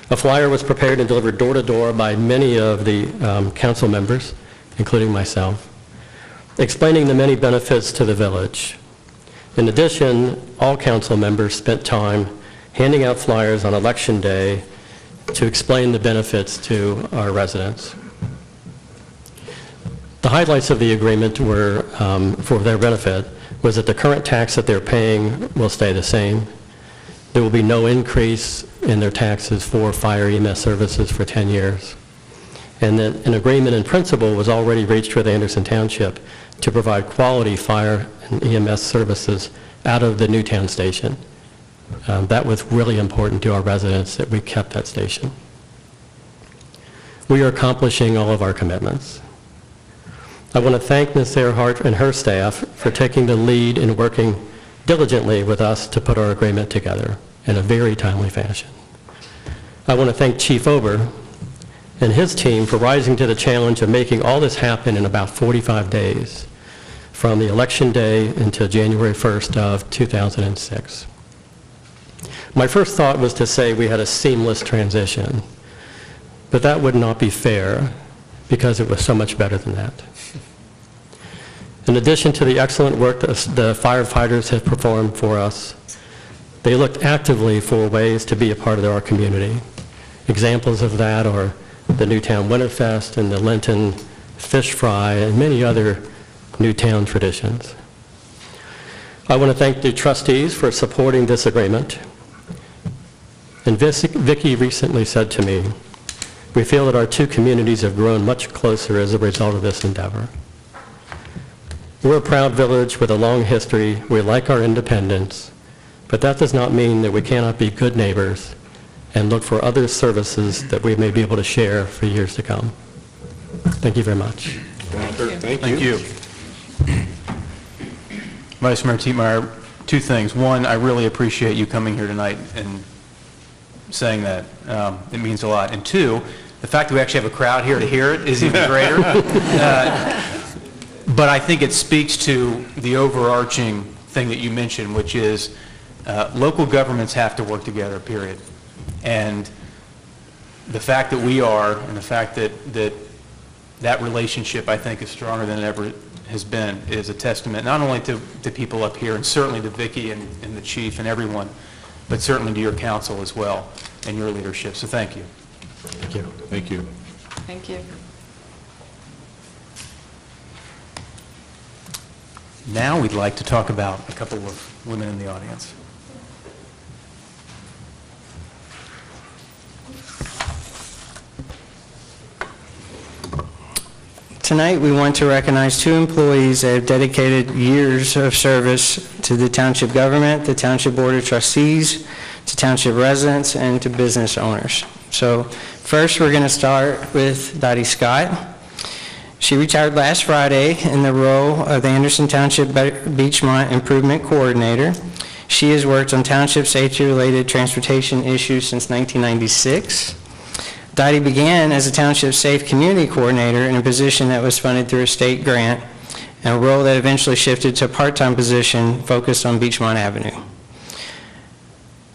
[SPEAKER 16] A flyer was prepared and delivered door to door by many of the council members, including myself, explaining the many benefits to the village. In addition, all council members spent time handing out flyers on election day to explain the benefits to our residents. The highlights of the agreement were, for their benefit, was that the current tax that they're paying will stay the same. There will be no increase in their taxes for fire EMS services for 10 years. And that an agreement in principle was already reached with Anderson Township to provide quality fire and EMS services out of the Newtown station. That was really important to our residents that we kept that station. We are accomplishing all of our commitments. I want to thank Ms. Earhart and her staff for taking the lead in working diligently with us to put our agreement together in a very timely fashion. I want to thank Chief Ober and his team for rising to the challenge of making all this happen in about 45 days, from the election day until January 1st of 2006. My first thought was to say we had a seamless transition, but that would not be fair because it was so much better than that. In addition to the excellent work that the firefighters have performed for us, they looked actively for ways to be a part of our community. Examples of that are the Newtown Winterfest and the Lenten Fish Fry and many other Newtown traditions. I want to thank the trustees for supporting this agreement. And Vicki recently said to me, we feel that our two communities have grown much closer as a result of this endeavor. We're a proud village with a long history. We like our independence, but that does not mean that we cannot be good neighbors and look for other services that we may be able to share for years to come. Thank you very much.
[SPEAKER 14] Thank you.
[SPEAKER 1] Vice Mayor Tietmeyer, two things. One, I really appreciate you coming here tonight and saying that. It means a lot. And two, the fact that we actually have a crowd here to hear it is even greater. But I think it speaks to the overarching thing that you mentioned, which is local governments have to work together, period. And the fact that we are, and the fact that that relationship, I think, is stronger than it ever has been, is a testament not only to people up here, and certainly to Vicki and the chief and everyone, but certainly to your council as well and your leadership. So thank you.
[SPEAKER 16] Thank you.
[SPEAKER 14] Thank you.
[SPEAKER 11] Thank you.
[SPEAKER 1] Now we'd like to talk about a couple of women in the audience.
[SPEAKER 5] Tonight, we want to recognize two employees that have dedicated years of service to the township government, the Township Board of Trustees, to township residents, and to business owners. So first, we're going to start with Dottie Scott. She retired last Friday in the role of the Anderson Township Beachmont Improvement Coordinator. She has worked on township safety-related transportation issues since 1996. Dottie began as a Township Safe Community Coordinator in a position that was funded through a state grant and a role that eventually shifted to a part-time position focused on Beachmont Avenue.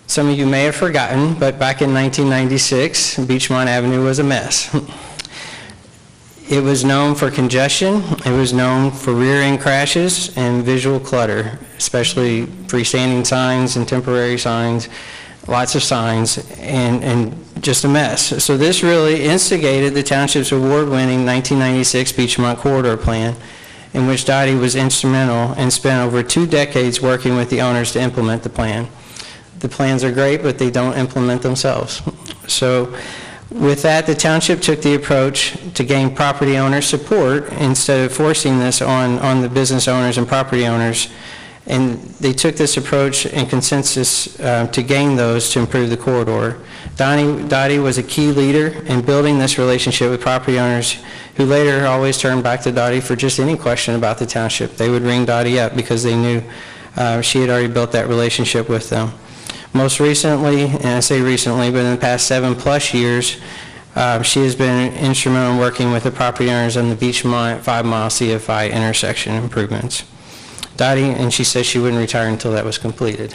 [SPEAKER 5] Some of you may have forgotten, but back in 1996, Beachmont Avenue was a mess. It was known for congestion, it was known for rear-end crashes and visual clutter, especially freestanding signs and temporary signs, lots of signs, and just a mess. So this really instigated the township's award-winning 1996 Beachmont Corridor Plan, in which Dottie was instrumental and spent over 2 decades working with the owners to implement the plan. The plans are great, but they don't implement themselves. So with that, the township took the approach to gain property owner support instead of forcing this on the business owners and property owners. And they took this approach and consensus to gain those to improve the corridor. Dottie was a key leader in building this relationship with property owners who later always turned back to Dottie for just any question about the township. They would ring Dottie up because they knew she had already built that relationship with them. Most recently, and I say recently, but in the past 7+ years, she has been instrumental in working with the property owners on the Beachmont 5-mile CFI intersection improvements. Dottie, and she said she wouldn't retire until that was completed.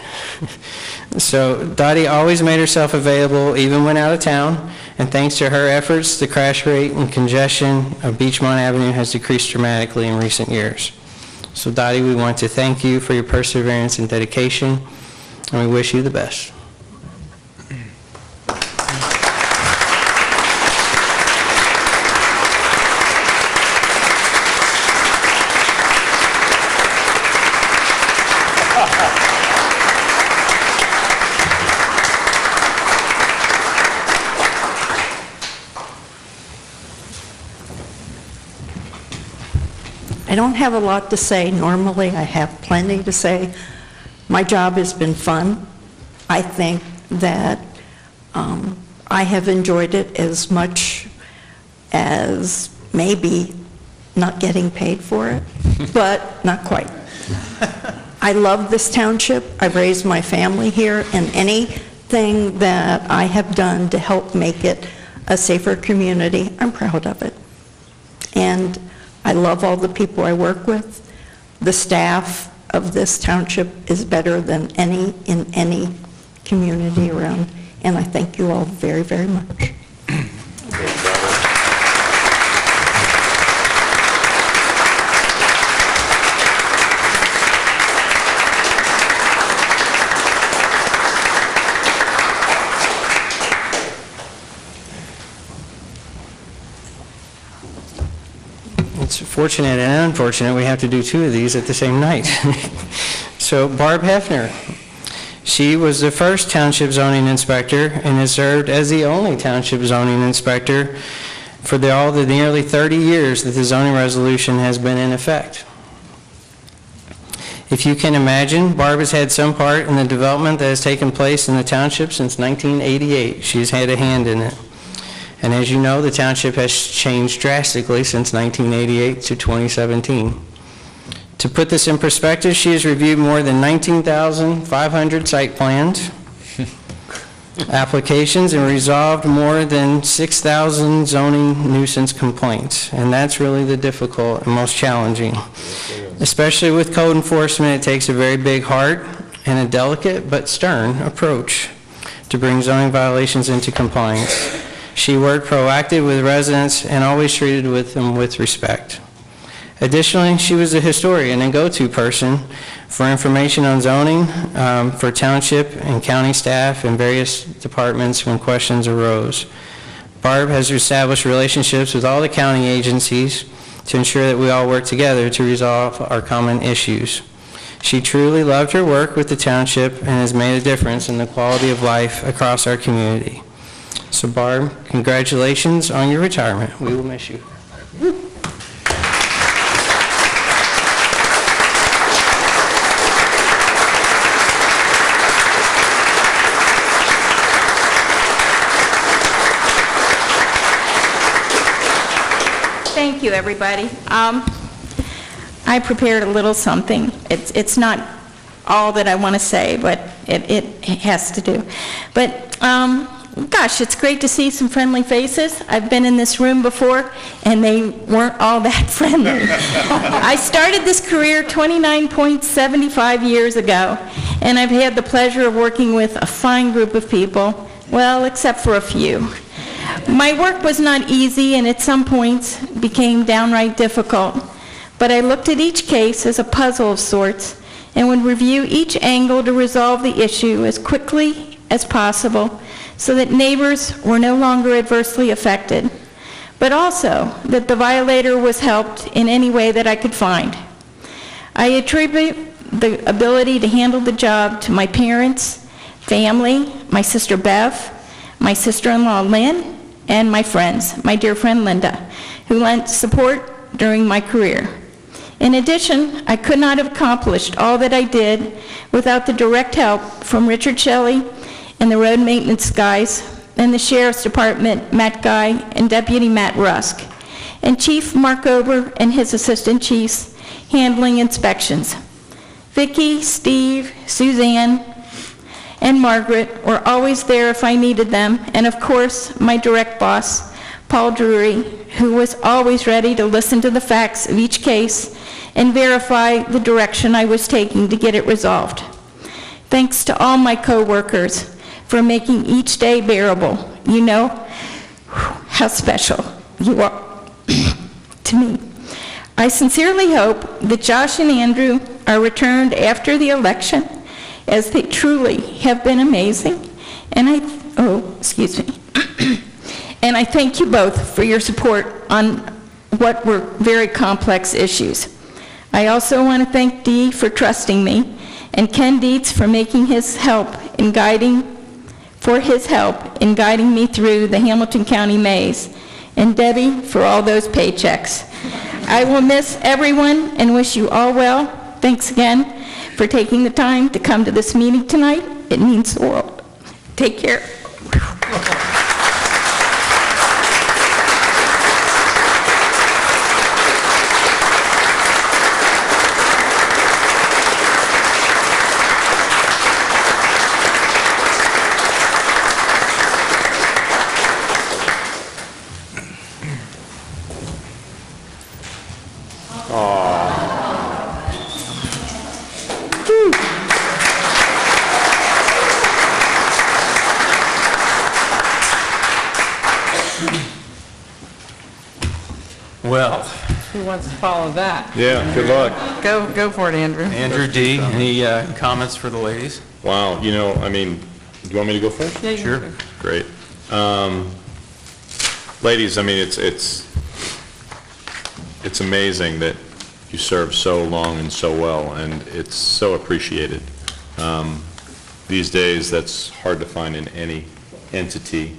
[SPEAKER 5] So Dottie always made herself available even when out of town, and thanks to her efforts, the crash rate and congestion of Beachmont Avenue has decreased dramatically in recent years. So Dottie, we want to thank you for your perseverance and dedication, and we wish you the best.
[SPEAKER 17] I don't have a lot to say. Normally, I have plenty to say. My job has been fun. I think that I have enjoyed it as much as maybe not getting paid for it, but not quite. I love this township. I've raised my family here, and anything that I have done to help make it a safer community, I'm proud of it. And I love all the people I work with. The staff of this township is better than any in any community around, and I thank you all very, very much.
[SPEAKER 5] It's fortunate and unfortunate we have to do 2 of these at the same night. So Barb Hefner, she was the first township zoning inspector and has served as the only township zoning inspector for all the nearly 30 years that the zoning resolution has been in effect. If you can imagine, Barb has had some part in the development that has taken place in the township since 1988. She's had a hand in it. And as you know, the township has changed drastically since 1988 to 2017. To put this in perspective, she has reviewed more than 19,500 site plans, applications, and resolved more than 6,000 zoning nuisance complaints. And that's really the difficult and most challenging. Especially with code enforcement, it takes a very big heart and a delicate but stern approach to bring zoning violations into compliance. She worked proactive with residents and always treated with them with respect. Additionally, she was a historian and go-to person for information on zoning for township and county staff and various departments when questions arose. Barb has established relationships with all the county agencies to ensure that we all work together to resolve our common issues. She truly loved her work with the township and has made a difference in the quality of life across our community. So Barb, congratulations on your retirement. We will miss you.
[SPEAKER 18] Thank you, everybody. I prepared a little something. It's not all that I want to say, but it has to do. But Gosh, it's great to see some friendly faces. I've been in this room before, and they weren't all that friendly. I started this career 29.75 years ago, and I've had the pleasure of working with a fine group of people, well, except for a few. My work was not easy, and at some points became downright difficult, but I looked at each case as a puzzle of sorts, and would review each angle to resolve the issue as quickly as possible, so that neighbors were no longer adversely affected, but also that the violator was helped in any way that I could find. I attribute the ability to handle the job to my parents, family, my sister Bev, my sister-in-law Lynn, and my friends, my dear friend Linda, who lent support during my career. In addition, I could not have accomplished all that I did without the direct help from Richard Shelley and the road maintenance guys, and the Sheriff's Department, Matt Guy, and Deputy Matt Rusk, and Chief Mark Ober and his assistant chiefs handling inspections. Vicki, Steve, Suzanne, and Margaret were always there if I needed them, and of course, my direct boss, Paul Drury, who was always ready to listen to the facts of each case and verify the direction I was taking to get it resolved. Thanks to all my co-workers for making each day bearable. You know how special you are to me. I sincerely hope that Josh and Andrew are returned after the election, as they truly have been amazing. And and I thank you both for your support on what were very complex issues. I also want to thank Dee for trusting me, and Ken Dietz for his help in guiding me through the Hamilton County maze, and Debbie for all those paychecks. I will miss everyone and wish you all well. Thanks again for taking the time to come to this meeting tonight. It means the world. Take care.
[SPEAKER 1] Well,
[SPEAKER 11] Who wants to follow that?
[SPEAKER 14] Yeah, good luck.
[SPEAKER 11] Go for it, Andrew.
[SPEAKER 1] Andrew D., any comments for the ladies?
[SPEAKER 14] Wow, do you want me to go first?
[SPEAKER 11] Yeah, you
[SPEAKER 1] Sure.
[SPEAKER 11] can go.
[SPEAKER 14] Great. Ladies, it's amazing that you serve so long and so well, and it's so appreciated. These days, that's hard to find in any entity.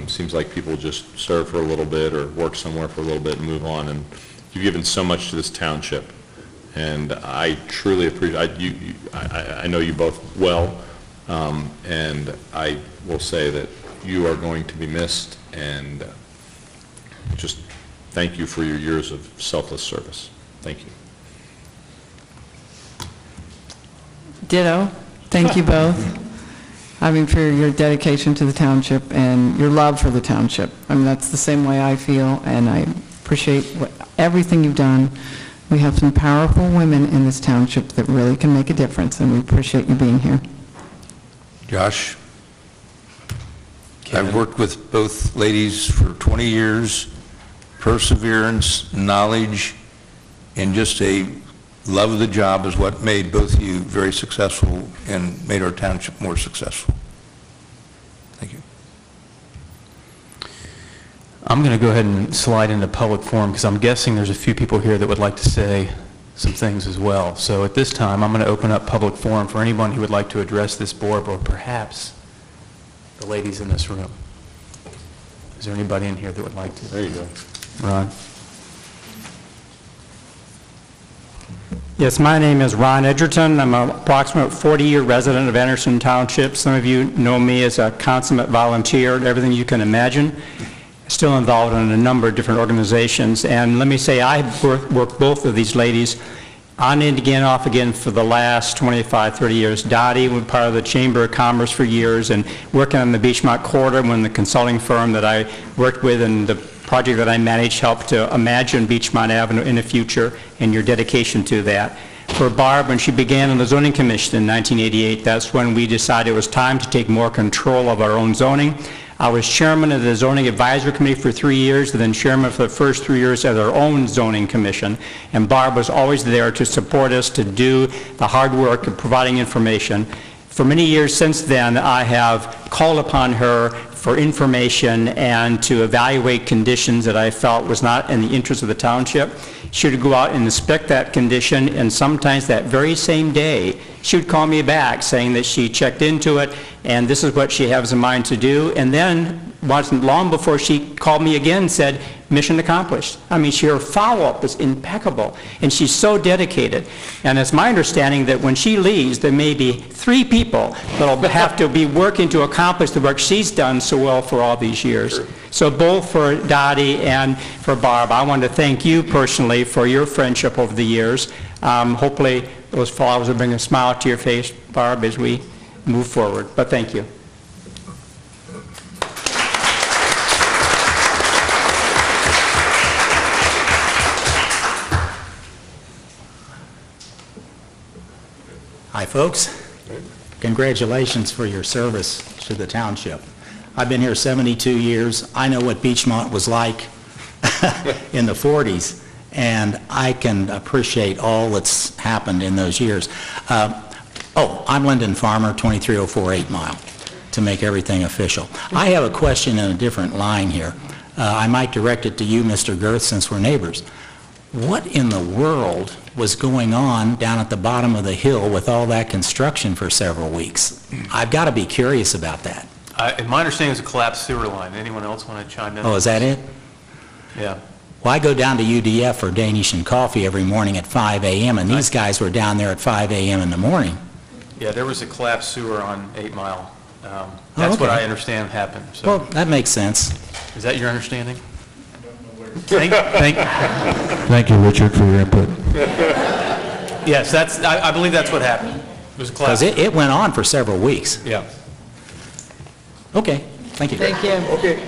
[SPEAKER 14] Seems like people just serve for a little bit or work somewhere for a little bit and move on, and you've given so much to this township, and I truly appreciate, I know you both well, and I will say that you are going to be missed, and just thank you for your years of selfless service. Thank you.
[SPEAKER 11] Ditto. Thank you both. For your dedication to the township and your love for the township. That's the same way I feel, and I appreciate everything you've done. We have some powerful women in this township that really can make a difference, and we appreciate you being here.
[SPEAKER 19] Josh, I've worked with both ladies for 20 years. Perseverance, knowledge, and just a love of the job is what made both of you very successful and made our township more successful. Thank you.
[SPEAKER 1] I'm going to go ahead and slide into public forum because I'm guessing there's a few people here that would like to say some things as well. So at this time, I'm going to open up public forum for anyone who would like to address this board, or perhaps the ladies in this room. Is there anybody in here that would like to?
[SPEAKER 14] There you go.
[SPEAKER 1] Ron?
[SPEAKER 20] Yes, my name is Ron Edgerton. I'm an approximate 40-year resident of Anderson Township. Some of you know me as a consummate volunteer and everything you can imagine. Still involved in a number of different organizations. And let me say, I work both of these ladies on and again, off again for the last 25, 30 years. Dottie was part of the Chamber of Commerce for years and working on the Beachmont Corridor when the consulting firm that I worked with and the project that I managed helped to imagine Beachmont Avenue in the future and your dedication to that. For Barb, when she began on the Zoning Commission in 1988, that's when we decided it was time to take more control of our own zoning. I was chairman of the Zoning Advisory Committee for 3 years, and then chairman for the first 3 years of our own zoning commission. And Barb was always there to support us, to do the hard work of providing information. For many years since then, I have called upon her for information and to evaluate conditions that I felt was not in the interest of the township. She would go out and inspect that condition, and sometimes that very same day, she would call me back saying that she checked into it, and this is what she has in mind to do. And then, wasn't long before she called me again and said, mission accomplished. I mean, her follow-up is impeccable, and she's so dedicated. And it's my understanding that when she leaves, there may be 3 people that will have to be working to accomplish the work she's done so well for all these years. Sure. So both for Dottie and for Barb, I want to thank you personally for your friendship over the years. Hopefully those flowers will bring a smile to your face, Barb, as we move forward. But thank you.
[SPEAKER 21] Hi, folks. Congratulations for your service to the township. I've been here 72 years. I know what Beachmont was like in the 40s, and I can appreciate all that's happened in those years. I'm Lyndon Farmer, 23048 8 Mile, to make everything official. I have a question in a different line here. I might direct it to you, Mr. Girth, since we're neighbors. What in the world was going on down at the bottom of the hill with all that construction for several weeks? I've got to be curious about that.
[SPEAKER 1] My understanding is a collapsed sewer line. Anyone else want to chime in?
[SPEAKER 21] Oh, is that it?
[SPEAKER 1] Yeah.
[SPEAKER 21] Well, I go down to UDF for Danish and coffee every morning at 5 a.m., and these guys were down there at 5 a.m. in the morning.
[SPEAKER 1] Yeah, there was a collapsed sewer on 8 Mile. That's what I understand happened. So.
[SPEAKER 21] Well, that makes sense.
[SPEAKER 1] Is that your understanding?
[SPEAKER 3] Thank you, Richard, for your input.
[SPEAKER 1] Yes, I believe that's what happened. It was a collapse.
[SPEAKER 21] Because it went on for several weeks.
[SPEAKER 1] Yeah.
[SPEAKER 21] Okay, thank you.
[SPEAKER 11] Thank you.
[SPEAKER 1] Okay.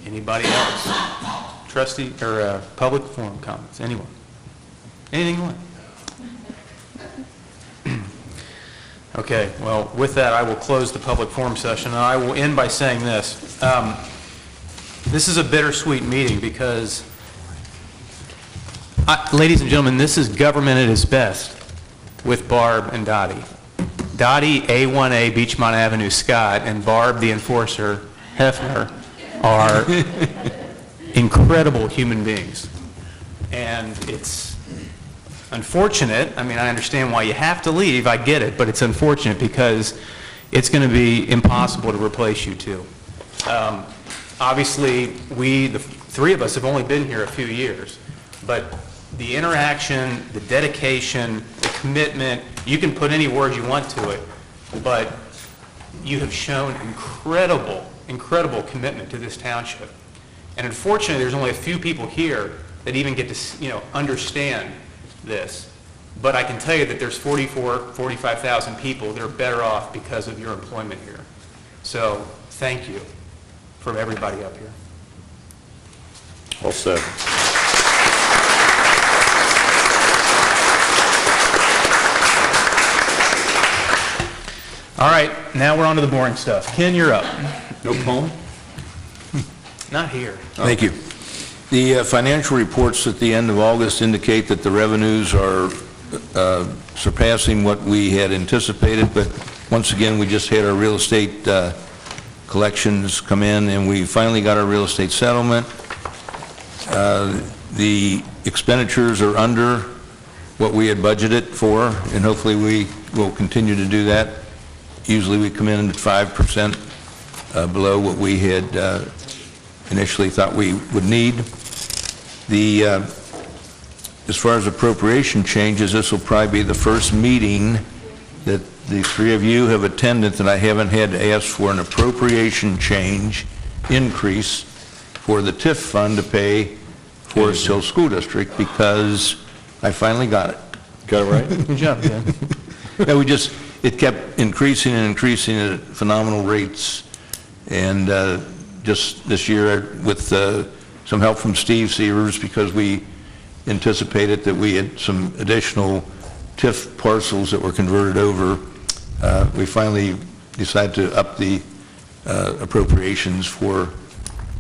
[SPEAKER 1] Anybody else? Trustee or public forum comments? Anyone? Anything you want? Okay, well, with that, I will close the public forum session, and I will end by saying this. This is a bittersweet meeting because, ladies and gentlemen, this is government at its best with Barb and Dottie. Dottie, A1A, Beachmont Avenue, Scott, and Barb, the enforcer, Hefner, are incredible human beings. And it's unfortunate. I mean, I understand why you have to leave. I get it, but it's unfortunate because it's going to be impossible to replace you two. Obviously, the 3 of us have only been here a few years, but the interaction, the dedication, the commitment, you can put any words you want to it, but you have shown incredible commitment to this township. And unfortunately, there's only a few people here that even get to, understand this. But I can tell you that there's 45,000 people that are better off because of your employment here. So thank you from everybody up here.
[SPEAKER 14] All said.
[SPEAKER 1] All right, now we're on to the boring stuff. Ken, you're up.
[SPEAKER 19] No poem?
[SPEAKER 1] Not here.
[SPEAKER 19] Thank you. The financial reports at the end of August indicate that the revenues are surpassing what we had anticipated, but once again, we just had our real estate collections come in, and we finally got our real estate settlement. The expenditures are under what we had budgeted for, and hopefully we will continue to do that. Usually we come in at 5% below what we had initially thought we would need. As far as appropriation changes, this will probably be the first meeting that the 3 of you have attended that I haven't had to ask for an appropriation change increase for the TIF fund to pay Forest Hill School District because I finally got it.
[SPEAKER 14] Got it right?
[SPEAKER 1] Good job, Dan.
[SPEAKER 19] Yeah, it kept increasing and increasing at phenomenal rates. And just this year, with some help from Steve Severs, because we anticipated that we had some additional TIF parcels that were converted over, we finally decided to up the appropriations for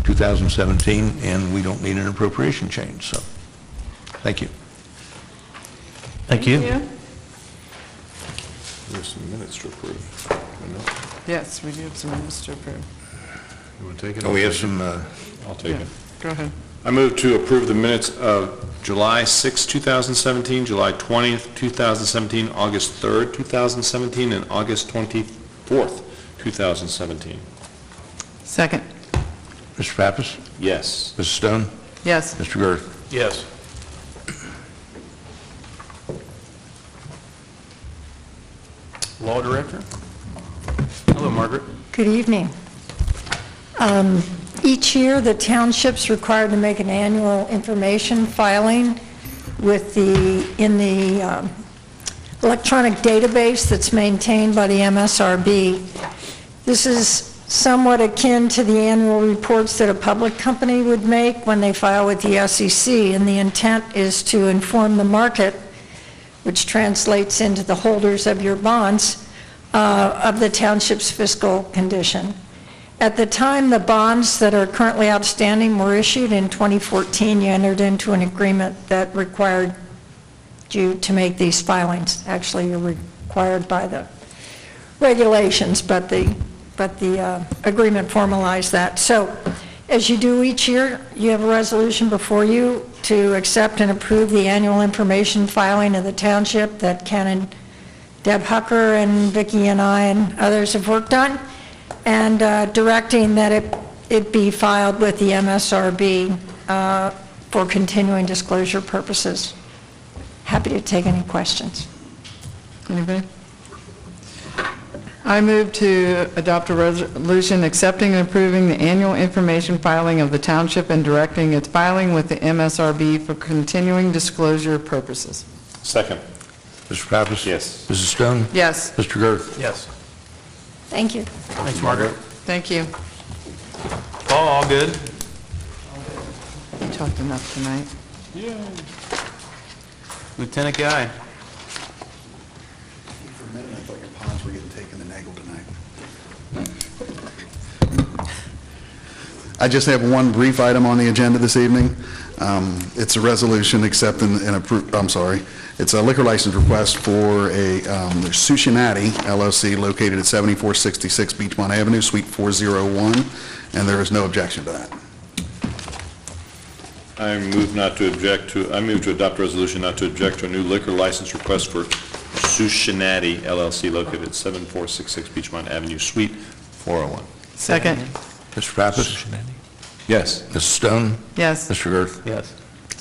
[SPEAKER 19] 2017, and we don't need an appropriation change, so thank you.
[SPEAKER 1] Thank you.
[SPEAKER 14] There's some minutes to approve.
[SPEAKER 11] Yes, we do have some minutes to approve.
[SPEAKER 14] You want to take it?
[SPEAKER 19] Oh, we have some...
[SPEAKER 14] I'll take it.
[SPEAKER 11] Go ahead.
[SPEAKER 14] I move to approve the minutes of July 6, 2017, July 20th, 2017, August 3rd, 2017, and August 24th, 2017.
[SPEAKER 11] Second.
[SPEAKER 19] Mr. Pappas?
[SPEAKER 14] Yes.
[SPEAKER 19] Mrs. Stone?
[SPEAKER 11] Yes.
[SPEAKER 19] Mr. Gerth?
[SPEAKER 1] Yes. Law Director? Hello, Margaret.
[SPEAKER 4] Good evening. Each year, the township's required to make an annual information filing in the electronic database that's maintained by the MSRB. This is somewhat akin to the annual reports that a public company would make when they file with the SEC, and the intent is to inform the market, which translates into the holders of your bonds, of the township's fiscal condition. At the time the bonds that are currently outstanding were issued in 2014, you entered into an agreement that required you to make these filings. Actually, you're required by the regulations, but the agreement formalized that. So, as you do each year, you have a resolution before you to accept and approve the annual information filing of the township that Ken and Deb Hucker and Vicki and I and others have worked on, and directing that it be filed with the MSRB for continuing disclosure purposes. Happy to take any questions.
[SPEAKER 11] Anybody? I move to adopt a resolution accepting and approving the annual information filing of the township and directing its filing with the MSRB for continuing disclosure purposes.
[SPEAKER 14] Second.
[SPEAKER 19] Mr. Pappas?
[SPEAKER 14] Yes.
[SPEAKER 19] Mrs. Stone?
[SPEAKER 11] Yes.
[SPEAKER 19] Mr. Gerth?
[SPEAKER 1] Yes.
[SPEAKER 4] Thank you.
[SPEAKER 1] Thanks, Margaret.
[SPEAKER 11] Thank you.
[SPEAKER 1] Paul, all good?
[SPEAKER 11] You talked enough tonight.
[SPEAKER 1] Lieutenant Guy.
[SPEAKER 22] For a minute, I thought your ponds were getting taken in Nagel tonight. I just have one brief item on the agenda this evening. It's a resolution accepting and it's a liquor license request for there's Sushinati LLC located at 7466 Beachmont Avenue, Suite 401, and there is no objection to that.
[SPEAKER 14] I move to adopt a resolution not to object to a new liquor license request for Sushinati LLC located at 7466 Beachmont Avenue, Suite 401.
[SPEAKER 11] Second.
[SPEAKER 19] Mr. Pappas?
[SPEAKER 14] Yes.
[SPEAKER 19] Mrs. Stone?
[SPEAKER 11] Yes.
[SPEAKER 19] Mr. Gerth?
[SPEAKER 1] Yes.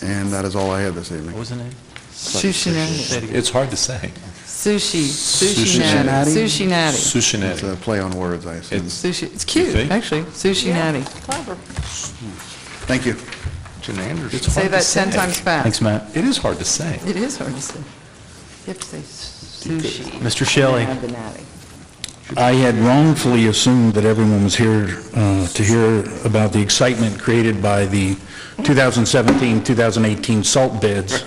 [SPEAKER 22] And that is all I have this evening.
[SPEAKER 1] What was the name?
[SPEAKER 11] Sushinati.
[SPEAKER 14] It's hard to say.
[SPEAKER 11] Sushinati. Sushinati.
[SPEAKER 14] Sushinati.
[SPEAKER 22] It's a play on words, I assume.
[SPEAKER 11] Sushi. It's cute, actually. Sushinati.
[SPEAKER 13] Clever.
[SPEAKER 22] Thank you.
[SPEAKER 19] Jen Anderson.
[SPEAKER 11] Say that 10 times fast.
[SPEAKER 1] Thanks, Matt.
[SPEAKER 14] It is hard to say.
[SPEAKER 11] It is hard to say. You have to say sushi.
[SPEAKER 1] Mr. Shelley.
[SPEAKER 11] And add the natty.
[SPEAKER 3] I had wrongfully assumed that everyone was here to hear about the excitement created by the 2017-2018 salt bids,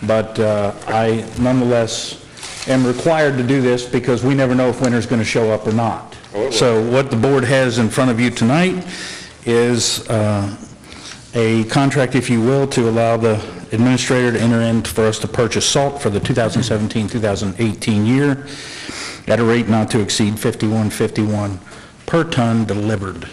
[SPEAKER 3] but I nonetheless am required to do this because we never know if winter's going to show up or not. So what the board has in front of you tonight is a contract, if you will, to allow the administrator to enter in for us to purchase salt for the 2017-2018 year at a rate not to exceed $51.51 per ton delivered.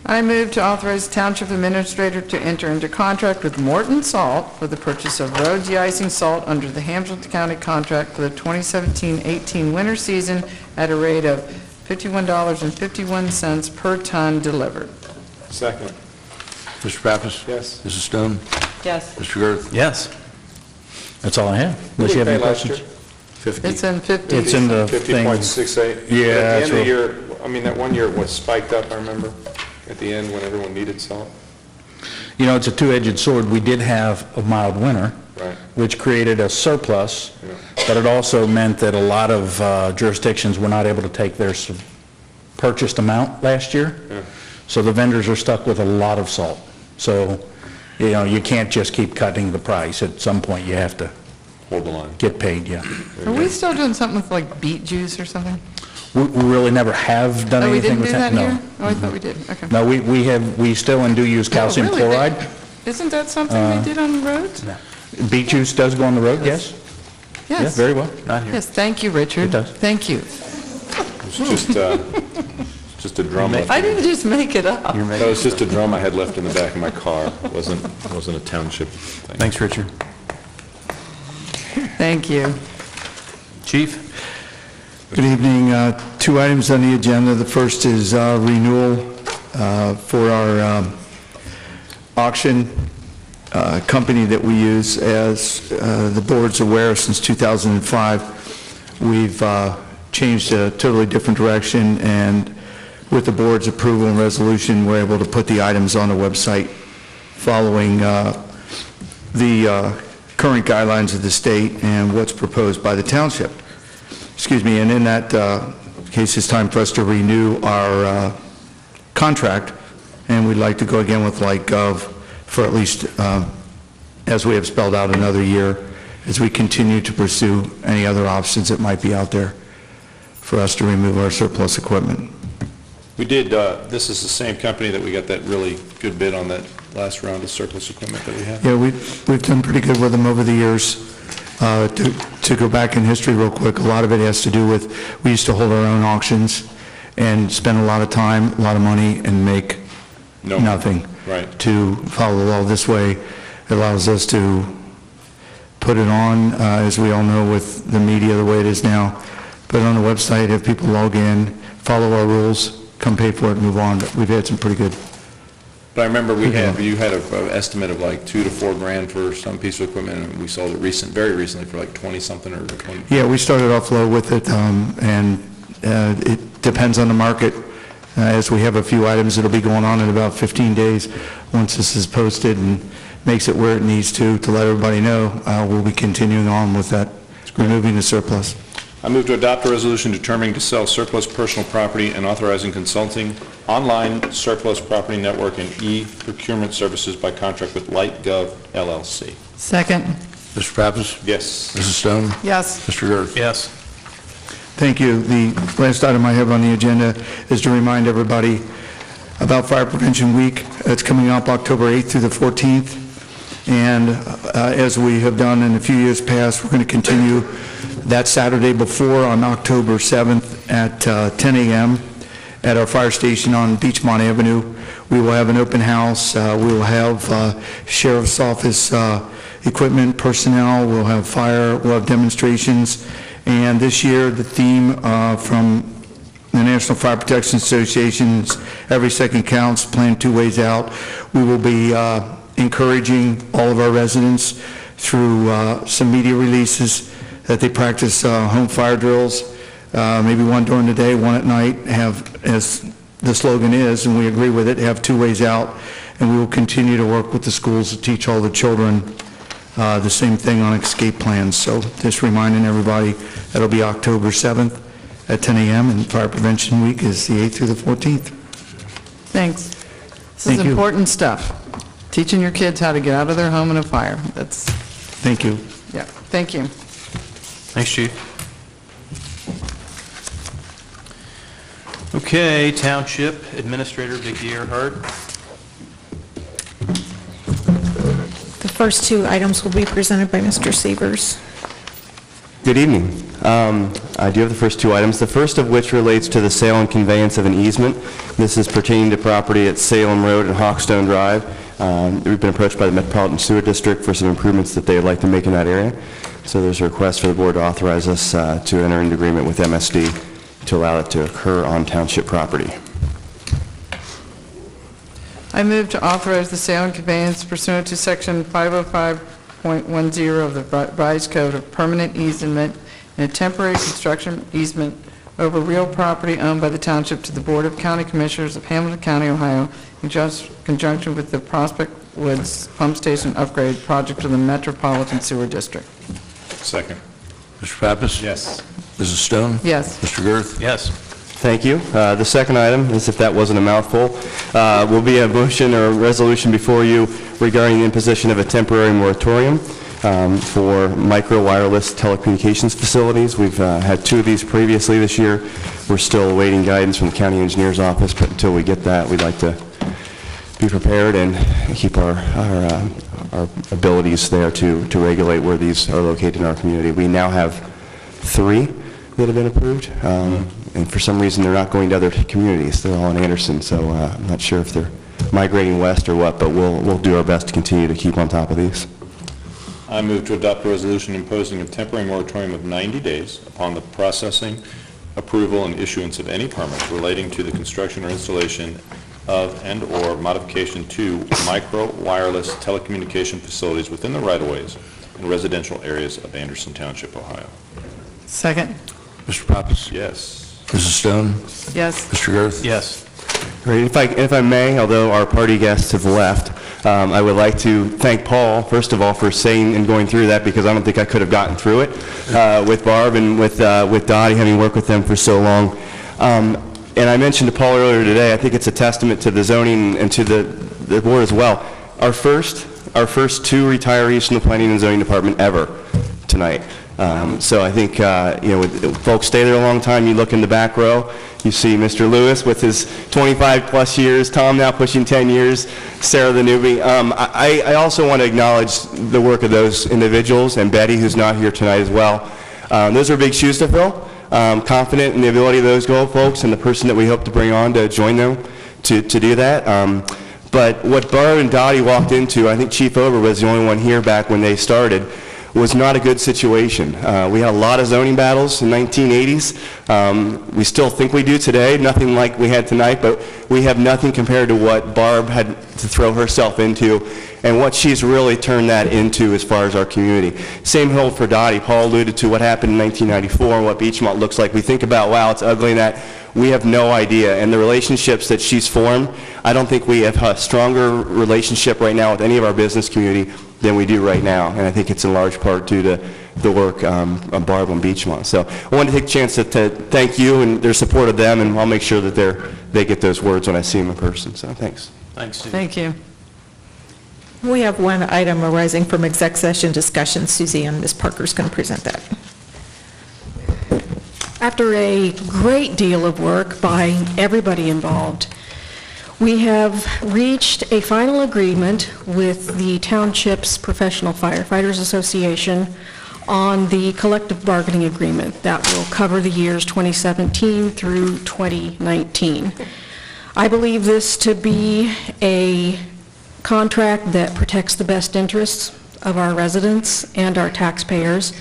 [SPEAKER 11] I move to authorize the Township Administrator to enter into contract with Morton Salt for the purchase of road de-icing salt under the Hamilton County contract for the 2017-18 winter season at a rate of $51.51 per ton delivered.
[SPEAKER 14] Second.
[SPEAKER 19] Mr. Pappas?
[SPEAKER 14] Yes.
[SPEAKER 19] Mrs. Stone?
[SPEAKER 11] Yes.
[SPEAKER 19] Mr. Gerth?
[SPEAKER 1] Yes.
[SPEAKER 3] That's all I have. Unless you have any questions.
[SPEAKER 14] 50.
[SPEAKER 11] It's in 50.
[SPEAKER 3] It's in the thing.
[SPEAKER 14] 50.68.
[SPEAKER 3] Yeah,
[SPEAKER 14] At the
[SPEAKER 3] that's
[SPEAKER 14] end of the
[SPEAKER 3] right.
[SPEAKER 14] year, I mean, that one year was spiked up, I remember, at the end when everyone needed salt.
[SPEAKER 3] You know, it's a two-edged sword. We did have a mild winter, which created a surplus, but it also meant that a lot of jurisdictions were not able to take their purchased amount last year. So the vendors are stuck with a lot of salt. So, you know, you can't just keep cutting the price. At some point, you have to
[SPEAKER 14] hold the line.
[SPEAKER 3] Get paid, yeah.
[SPEAKER 11] Are we still doing something with like beet juice or something?
[SPEAKER 3] We really never have done anything with that.
[SPEAKER 11] We
[SPEAKER 3] No.
[SPEAKER 11] didn't do that here? Oh, I thought we did, okay.
[SPEAKER 3] No, we still and do use calcium
[SPEAKER 11] really?
[SPEAKER 3] chloride.
[SPEAKER 11] Isn't that something we did on the roads?
[SPEAKER 3] Beet juice does go on the road, yes?
[SPEAKER 11] Yes.
[SPEAKER 3] Yeah, very well. Not here.
[SPEAKER 11] Yes, thank you, Richard.
[SPEAKER 3] It does.
[SPEAKER 11] Thank you.
[SPEAKER 14] It's just a drum.
[SPEAKER 11] I didn't just make it up.
[SPEAKER 14] No, it's just a drum I had left in the back of my car. It wasn't a township thing.
[SPEAKER 3] Thanks, Richard.
[SPEAKER 11] Thank you.
[SPEAKER 1] Chief?
[SPEAKER 7] Good evening. Two items on the agenda. The first is renewal for our auction company that we use. As the board's aware, since 2005, we've changed a totally different direction, and with the board's approval and resolution, we're able to put the items on the website following the current guidelines of the state and what's proposed by the township. Excuse me, and in that case, it's time for us to renew our contract, and we'd like to go again with like gov for at least, as we have spelled out, another year, as we continue to pursue any other options that might be out there for us to remove our surplus equipment.
[SPEAKER 14] We did, this is the same company that we got that really good bid on that last round of surplus equipment that we had?
[SPEAKER 7] Yeah, we've done pretty good with them over the years. To go back in history real quick, a lot of it has to do with, we used to hold our own auctions and spend a lot of time, a lot of money, and make nothing.
[SPEAKER 14] Right.
[SPEAKER 7] To follow the law this way, it allows us to put it on, as we all know with the media the way it is now, put it on the website, have people log in, follow our rules, come pay for it, and move on. But we've had some pretty good.
[SPEAKER 14] But I remember you had an estimate of like $2 to $4 grand for some piece of equipment, and we sold it very recently for like 20-something or 20.
[SPEAKER 7] Yeah, we started off low with it, and it depends on the market. As we have a few items that'll be going on in about 15 days, once this is posted and makes it where it needs to let everybody know, we'll be continuing on with that, removing the surplus.
[SPEAKER 14] I move to adopt a resolution determining to sell surplus personal property and authorizing consulting online surplus property network and e-procurement services by contract with LightGov LLC.
[SPEAKER 11] Second.
[SPEAKER 19] Mr. Pappas?
[SPEAKER 14] Yes.
[SPEAKER 19] Mrs. Stone?
[SPEAKER 11] Yes.
[SPEAKER 19] Mr. Gerth?
[SPEAKER 1] Yes.
[SPEAKER 7] Thank you. The last item I have on the agenda is to remind everybody about Fire Prevention Week. It's coming up October 8th through the 14th. And as we have done in a few years past, we're going to continue that Saturday before on October 7th at 10 a.m. at our fire station on Beachmont Avenue. We will have an open house. We will have Sheriff's Office equipment, personnel. We'll have fire. We'll have demonstrations. And this year, the theme from the National Fire Protection Association's Every Second Counts, Plan 2 Ways Out. We will be encouraging all of our residents through some media releases that they practice home fire drills, maybe one during the day, one at night, have, as the slogan is, and we agree with it, have 2 ways out. And we will continue to work with the schools to teach all the children the same thing on escape plans. So just reminding everybody, that'll be October 7th at 10 a.m. and Fire Prevention Week is the 8th through the 14th.
[SPEAKER 11] Thanks. This
[SPEAKER 7] Thank
[SPEAKER 11] is
[SPEAKER 7] you.
[SPEAKER 11] important stuff. Teaching your kids how to get out of their home in a fire. That's,
[SPEAKER 7] Thank you.
[SPEAKER 11] yeah, thank you.
[SPEAKER 1] Thanks, Chief. Okay, Township Administrator Vicki Earhart.
[SPEAKER 8] The first 2 items will be presented by Mr. Severs.
[SPEAKER 23] Good evening. I do have the first 2 items, the first of which relates to the sale and conveyance of an easement. This is pertaining to property at Salem Road and Hawkstone Drive. We've been approached by the Metropolitan Sewer District for some improvements that they would like to make in that area. So there's a request for the board to authorize us to enter into agreement with MSD to allow it to occur on township property.
[SPEAKER 11] I move to authorize the sale and conveyance pursuant to Section 505.10 of the Revised Code of permanent easement and a temporary construction easement over real property owned by the township to the Board of County Commissioners of Hamilton County, Ohio, in conjunction with the Prospect Woods Pump Station Upgrade Project to the Metropolitan Sewer District.
[SPEAKER 14] Second.
[SPEAKER 19] Mr. Pappas?
[SPEAKER 14] Yes.
[SPEAKER 19] Mrs. Stone?
[SPEAKER 11] Yes.
[SPEAKER 19] Mr. Girth?
[SPEAKER 1] Yes.
[SPEAKER 23] Thank you. The second item, as if that wasn't a mouthful, will be a motion or resolution before you regarding the imposition of a temporary moratorium for micro wireless telecommunications facilities. We've had 2 of these previously this year. We're still awaiting guidance from the county engineer's office, but until we get that, we'd like to be prepared and keep our abilities there to regulate where these are located in our community. We now have 3 that have been approved, and for some reason they're not going to other communities. They're all in Anderson, so I'm not sure if they're migrating west or what, but we'll do our best to continue to keep on top of these.
[SPEAKER 14] I move to adopt a resolution imposing a temporary moratorium of 90 days upon the processing, approval, and issuance of any permits relating to the construction or installation of and/or modification to micro wireless telecommunication facilities within the right-of-ways in residential areas of Anderson Township, Ohio.
[SPEAKER 11] Second.
[SPEAKER 19] Mr. Pappas?
[SPEAKER 14] Yes.
[SPEAKER 19] Mrs. Stone?
[SPEAKER 11] Yes.
[SPEAKER 19] Mr. Girth?
[SPEAKER 1] Yes.
[SPEAKER 23] Great. If I may, although our party guests have left, I would like to thank Paul, first of all, for saying and going through that, because I don't think I could have gotten through it with Barb and with Dottie, having worked with them for so long. And I mentioned to Paul earlier today, I think it's a testament to the zoning and to the board as well. Our first 2 retirees from the Planning and Zoning Department ever tonight. So I think, folks stay there a long time. You look in the back row, you see Mr. Lewis with his 25-plus years, Tom now pushing 10 years, Sarah the newbie. I also want to acknowledge the work of those individuals, and Betty, who's not here tonight as well. Those are big shoes to fill. Confident in the ability of those folks and the person that we hope to bring on to join them to do that. But what Barb and Dottie walked into, I think Chief Ober was the only one here back when they started, was not a good situation. We had a lot of zoning battles in the 1980s. We still think we do today, nothing like we had tonight, but we have nothing compared to what Barb had to throw herself into and what she's really turned that into as far as our community. Same hold for Dottie. Paul alluded to what happened in 1994 and what Beechmont looks like. We think about, wow, it's ugly and that. We have no idea. And the relationships that she's formed, I don't think we have a stronger relationship right now with any of our business community than we do right now. And I think it's in large part due to the work of Barb and Beechmont. So I wanted to take a chance to thank you and their support of them, and I'll make sure that they get those words when I see them in person. So thanks.
[SPEAKER 1] Thanks, Steve.
[SPEAKER 11] Thank you.
[SPEAKER 8] We have one item arising from exec session discussion. Susie and Ms. Parker is going to present that.
[SPEAKER 6] After a great deal of work by everybody involved, we have reached a final agreement with the Township's Professional Firefighters Association on the collective bargaining agreement that will cover the years 2017 through 2019. I believe this to be a contract that protects the best interests of our residents and our taxpayers,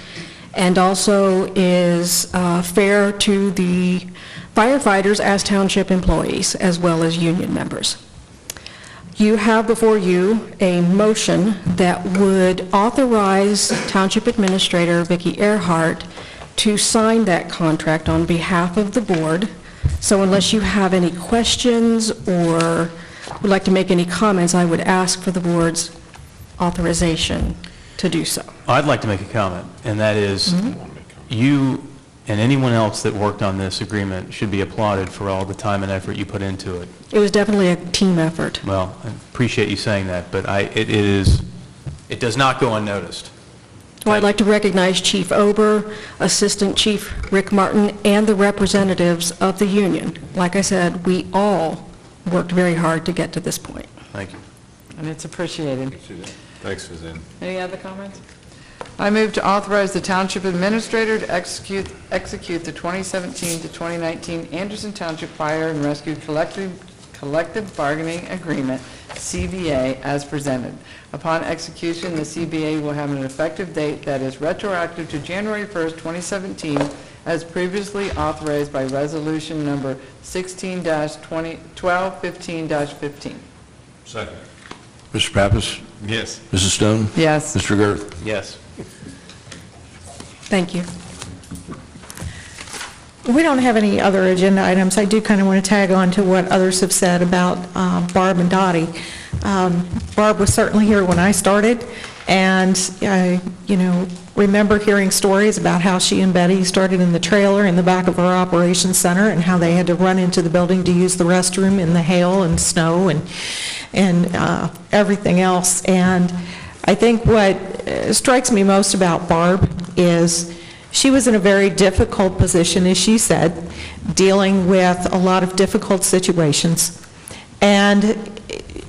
[SPEAKER 6] and also is fair to the firefighters as township employees, as well as union members. You have before you a motion that would authorize Township Administrator Vicki Earhart to sign that contract on behalf of the board. So unless you have any questions or would like to make any comments, I would ask for the board's authorization to do so.
[SPEAKER 1] I'd like to make a comment, and that is, you and anyone else that worked on this agreement should be applauded for all the time and effort you put into it.
[SPEAKER 6] It was definitely a team effort.
[SPEAKER 1] Well, I appreciate you saying that, but it does not go unnoticed.
[SPEAKER 6] Well, I'd like to recognize Chief Ober, Assistant Chief Rick Martin, and the representatives of the union. Like I said, we all worked very hard to get to this point.
[SPEAKER 1] Thank you.
[SPEAKER 11] And it's appreciated.
[SPEAKER 14] Thanks, Suzanne.
[SPEAKER 11] Any other comments? I move to authorize the Township Administrator to execute the 2017 to 2019 Anderson Township Fire and Rescue Collective Bargaining Agreement, CBA, as presented. Upon execution, the CBA will have an effective date that is retroactive to January 1st, 2017, as previously authorized by Resolution Number 16-1215-15.
[SPEAKER 19] Second. Mr. Pappas?
[SPEAKER 14] Yes.
[SPEAKER 19] Mrs. Stone?
[SPEAKER 11] Yes.
[SPEAKER 19] Mr. Girth?
[SPEAKER 1] Yes.
[SPEAKER 6] Thank you.
[SPEAKER 8] We don't have any other agenda items. I do kind of want to tag on to what others have said about Barb and Dottie. Barb was certainly here when I started, and I, remember hearing stories about how she and Betty started in the trailer in the back of our operations center and how they had to run into the building to use the restroom in the hail and snow and everything else. And I think what strikes me most about Barb is she was in a very difficult position, as she said, dealing with a lot of difficult situations. And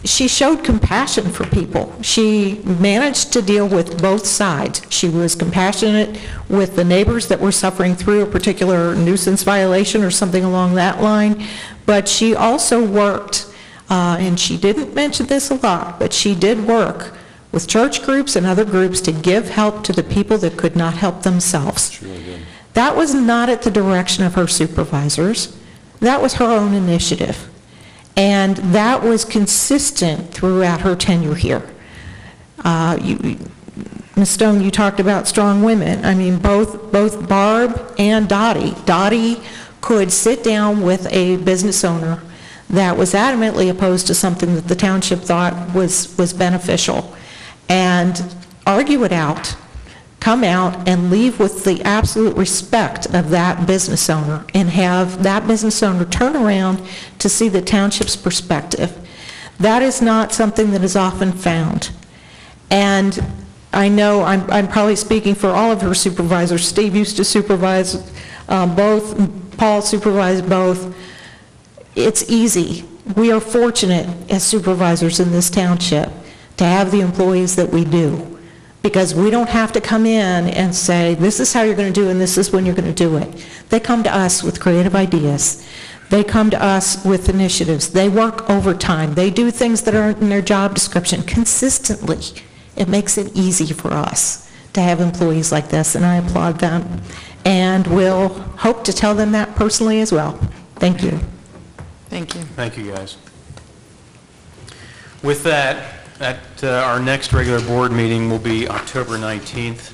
[SPEAKER 8] she showed compassion for people. She managed to deal with both sides. She was compassionate with the neighbors that were suffering through a particular nuisance violation or something along that line, but she also worked, and she didn't mention this a lot, but she did work with church groups and other groups to give help to the people that could not help themselves. That was not at the direction of her supervisors. That was her own initiative. And that was consistent throughout her tenure here. Ms. Stone, you talked about strong women. I mean, both Barb and Dottie. Dottie could sit down with a business owner that was adamantly opposed to something that the township thought was beneficial and argue it out, come out and leave with the absolute respect of that business owner and have that business owner turn around to see the township's perspective. That is not something that is often found. And I know I'm probably speaking for all of her supervisors. Steve used to supervise both, Paul supervised both. It's easy. We are fortunate as supervisors in this township to have the employees that we do, because we don't have to come in and say, this is how you're going to do it and this is when you're going to do it. They come to us with creative ideas. They come to us with initiatives. They work overtime. They do things that aren't in their job description consistently. It makes it easy for us to have employees like this, and I applaud them. And we'll hope to tell them that personally as well. Thank you.
[SPEAKER 11] Thank you.
[SPEAKER 1] Thank you, guys. With that, our next regular board meeting will be October 19th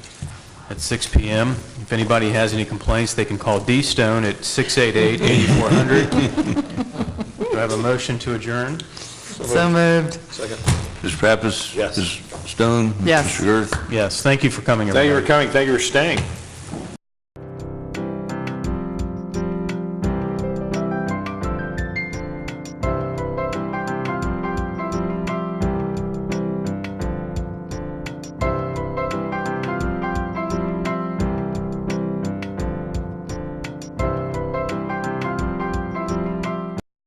[SPEAKER 1] at 6 p.m. If anybody has any complaints, they can call D. Stone at 688-8400. Do I have a motion to adjourn?
[SPEAKER 11] So moved.
[SPEAKER 19] Second. Mr. Pappas? Yes. Ms. Stone?
[SPEAKER 11] Yes.
[SPEAKER 19] Mr. Girth?
[SPEAKER 1] Yes. Thank you for coming, everybody.
[SPEAKER 14] Thank you for coming. Thank you for staying.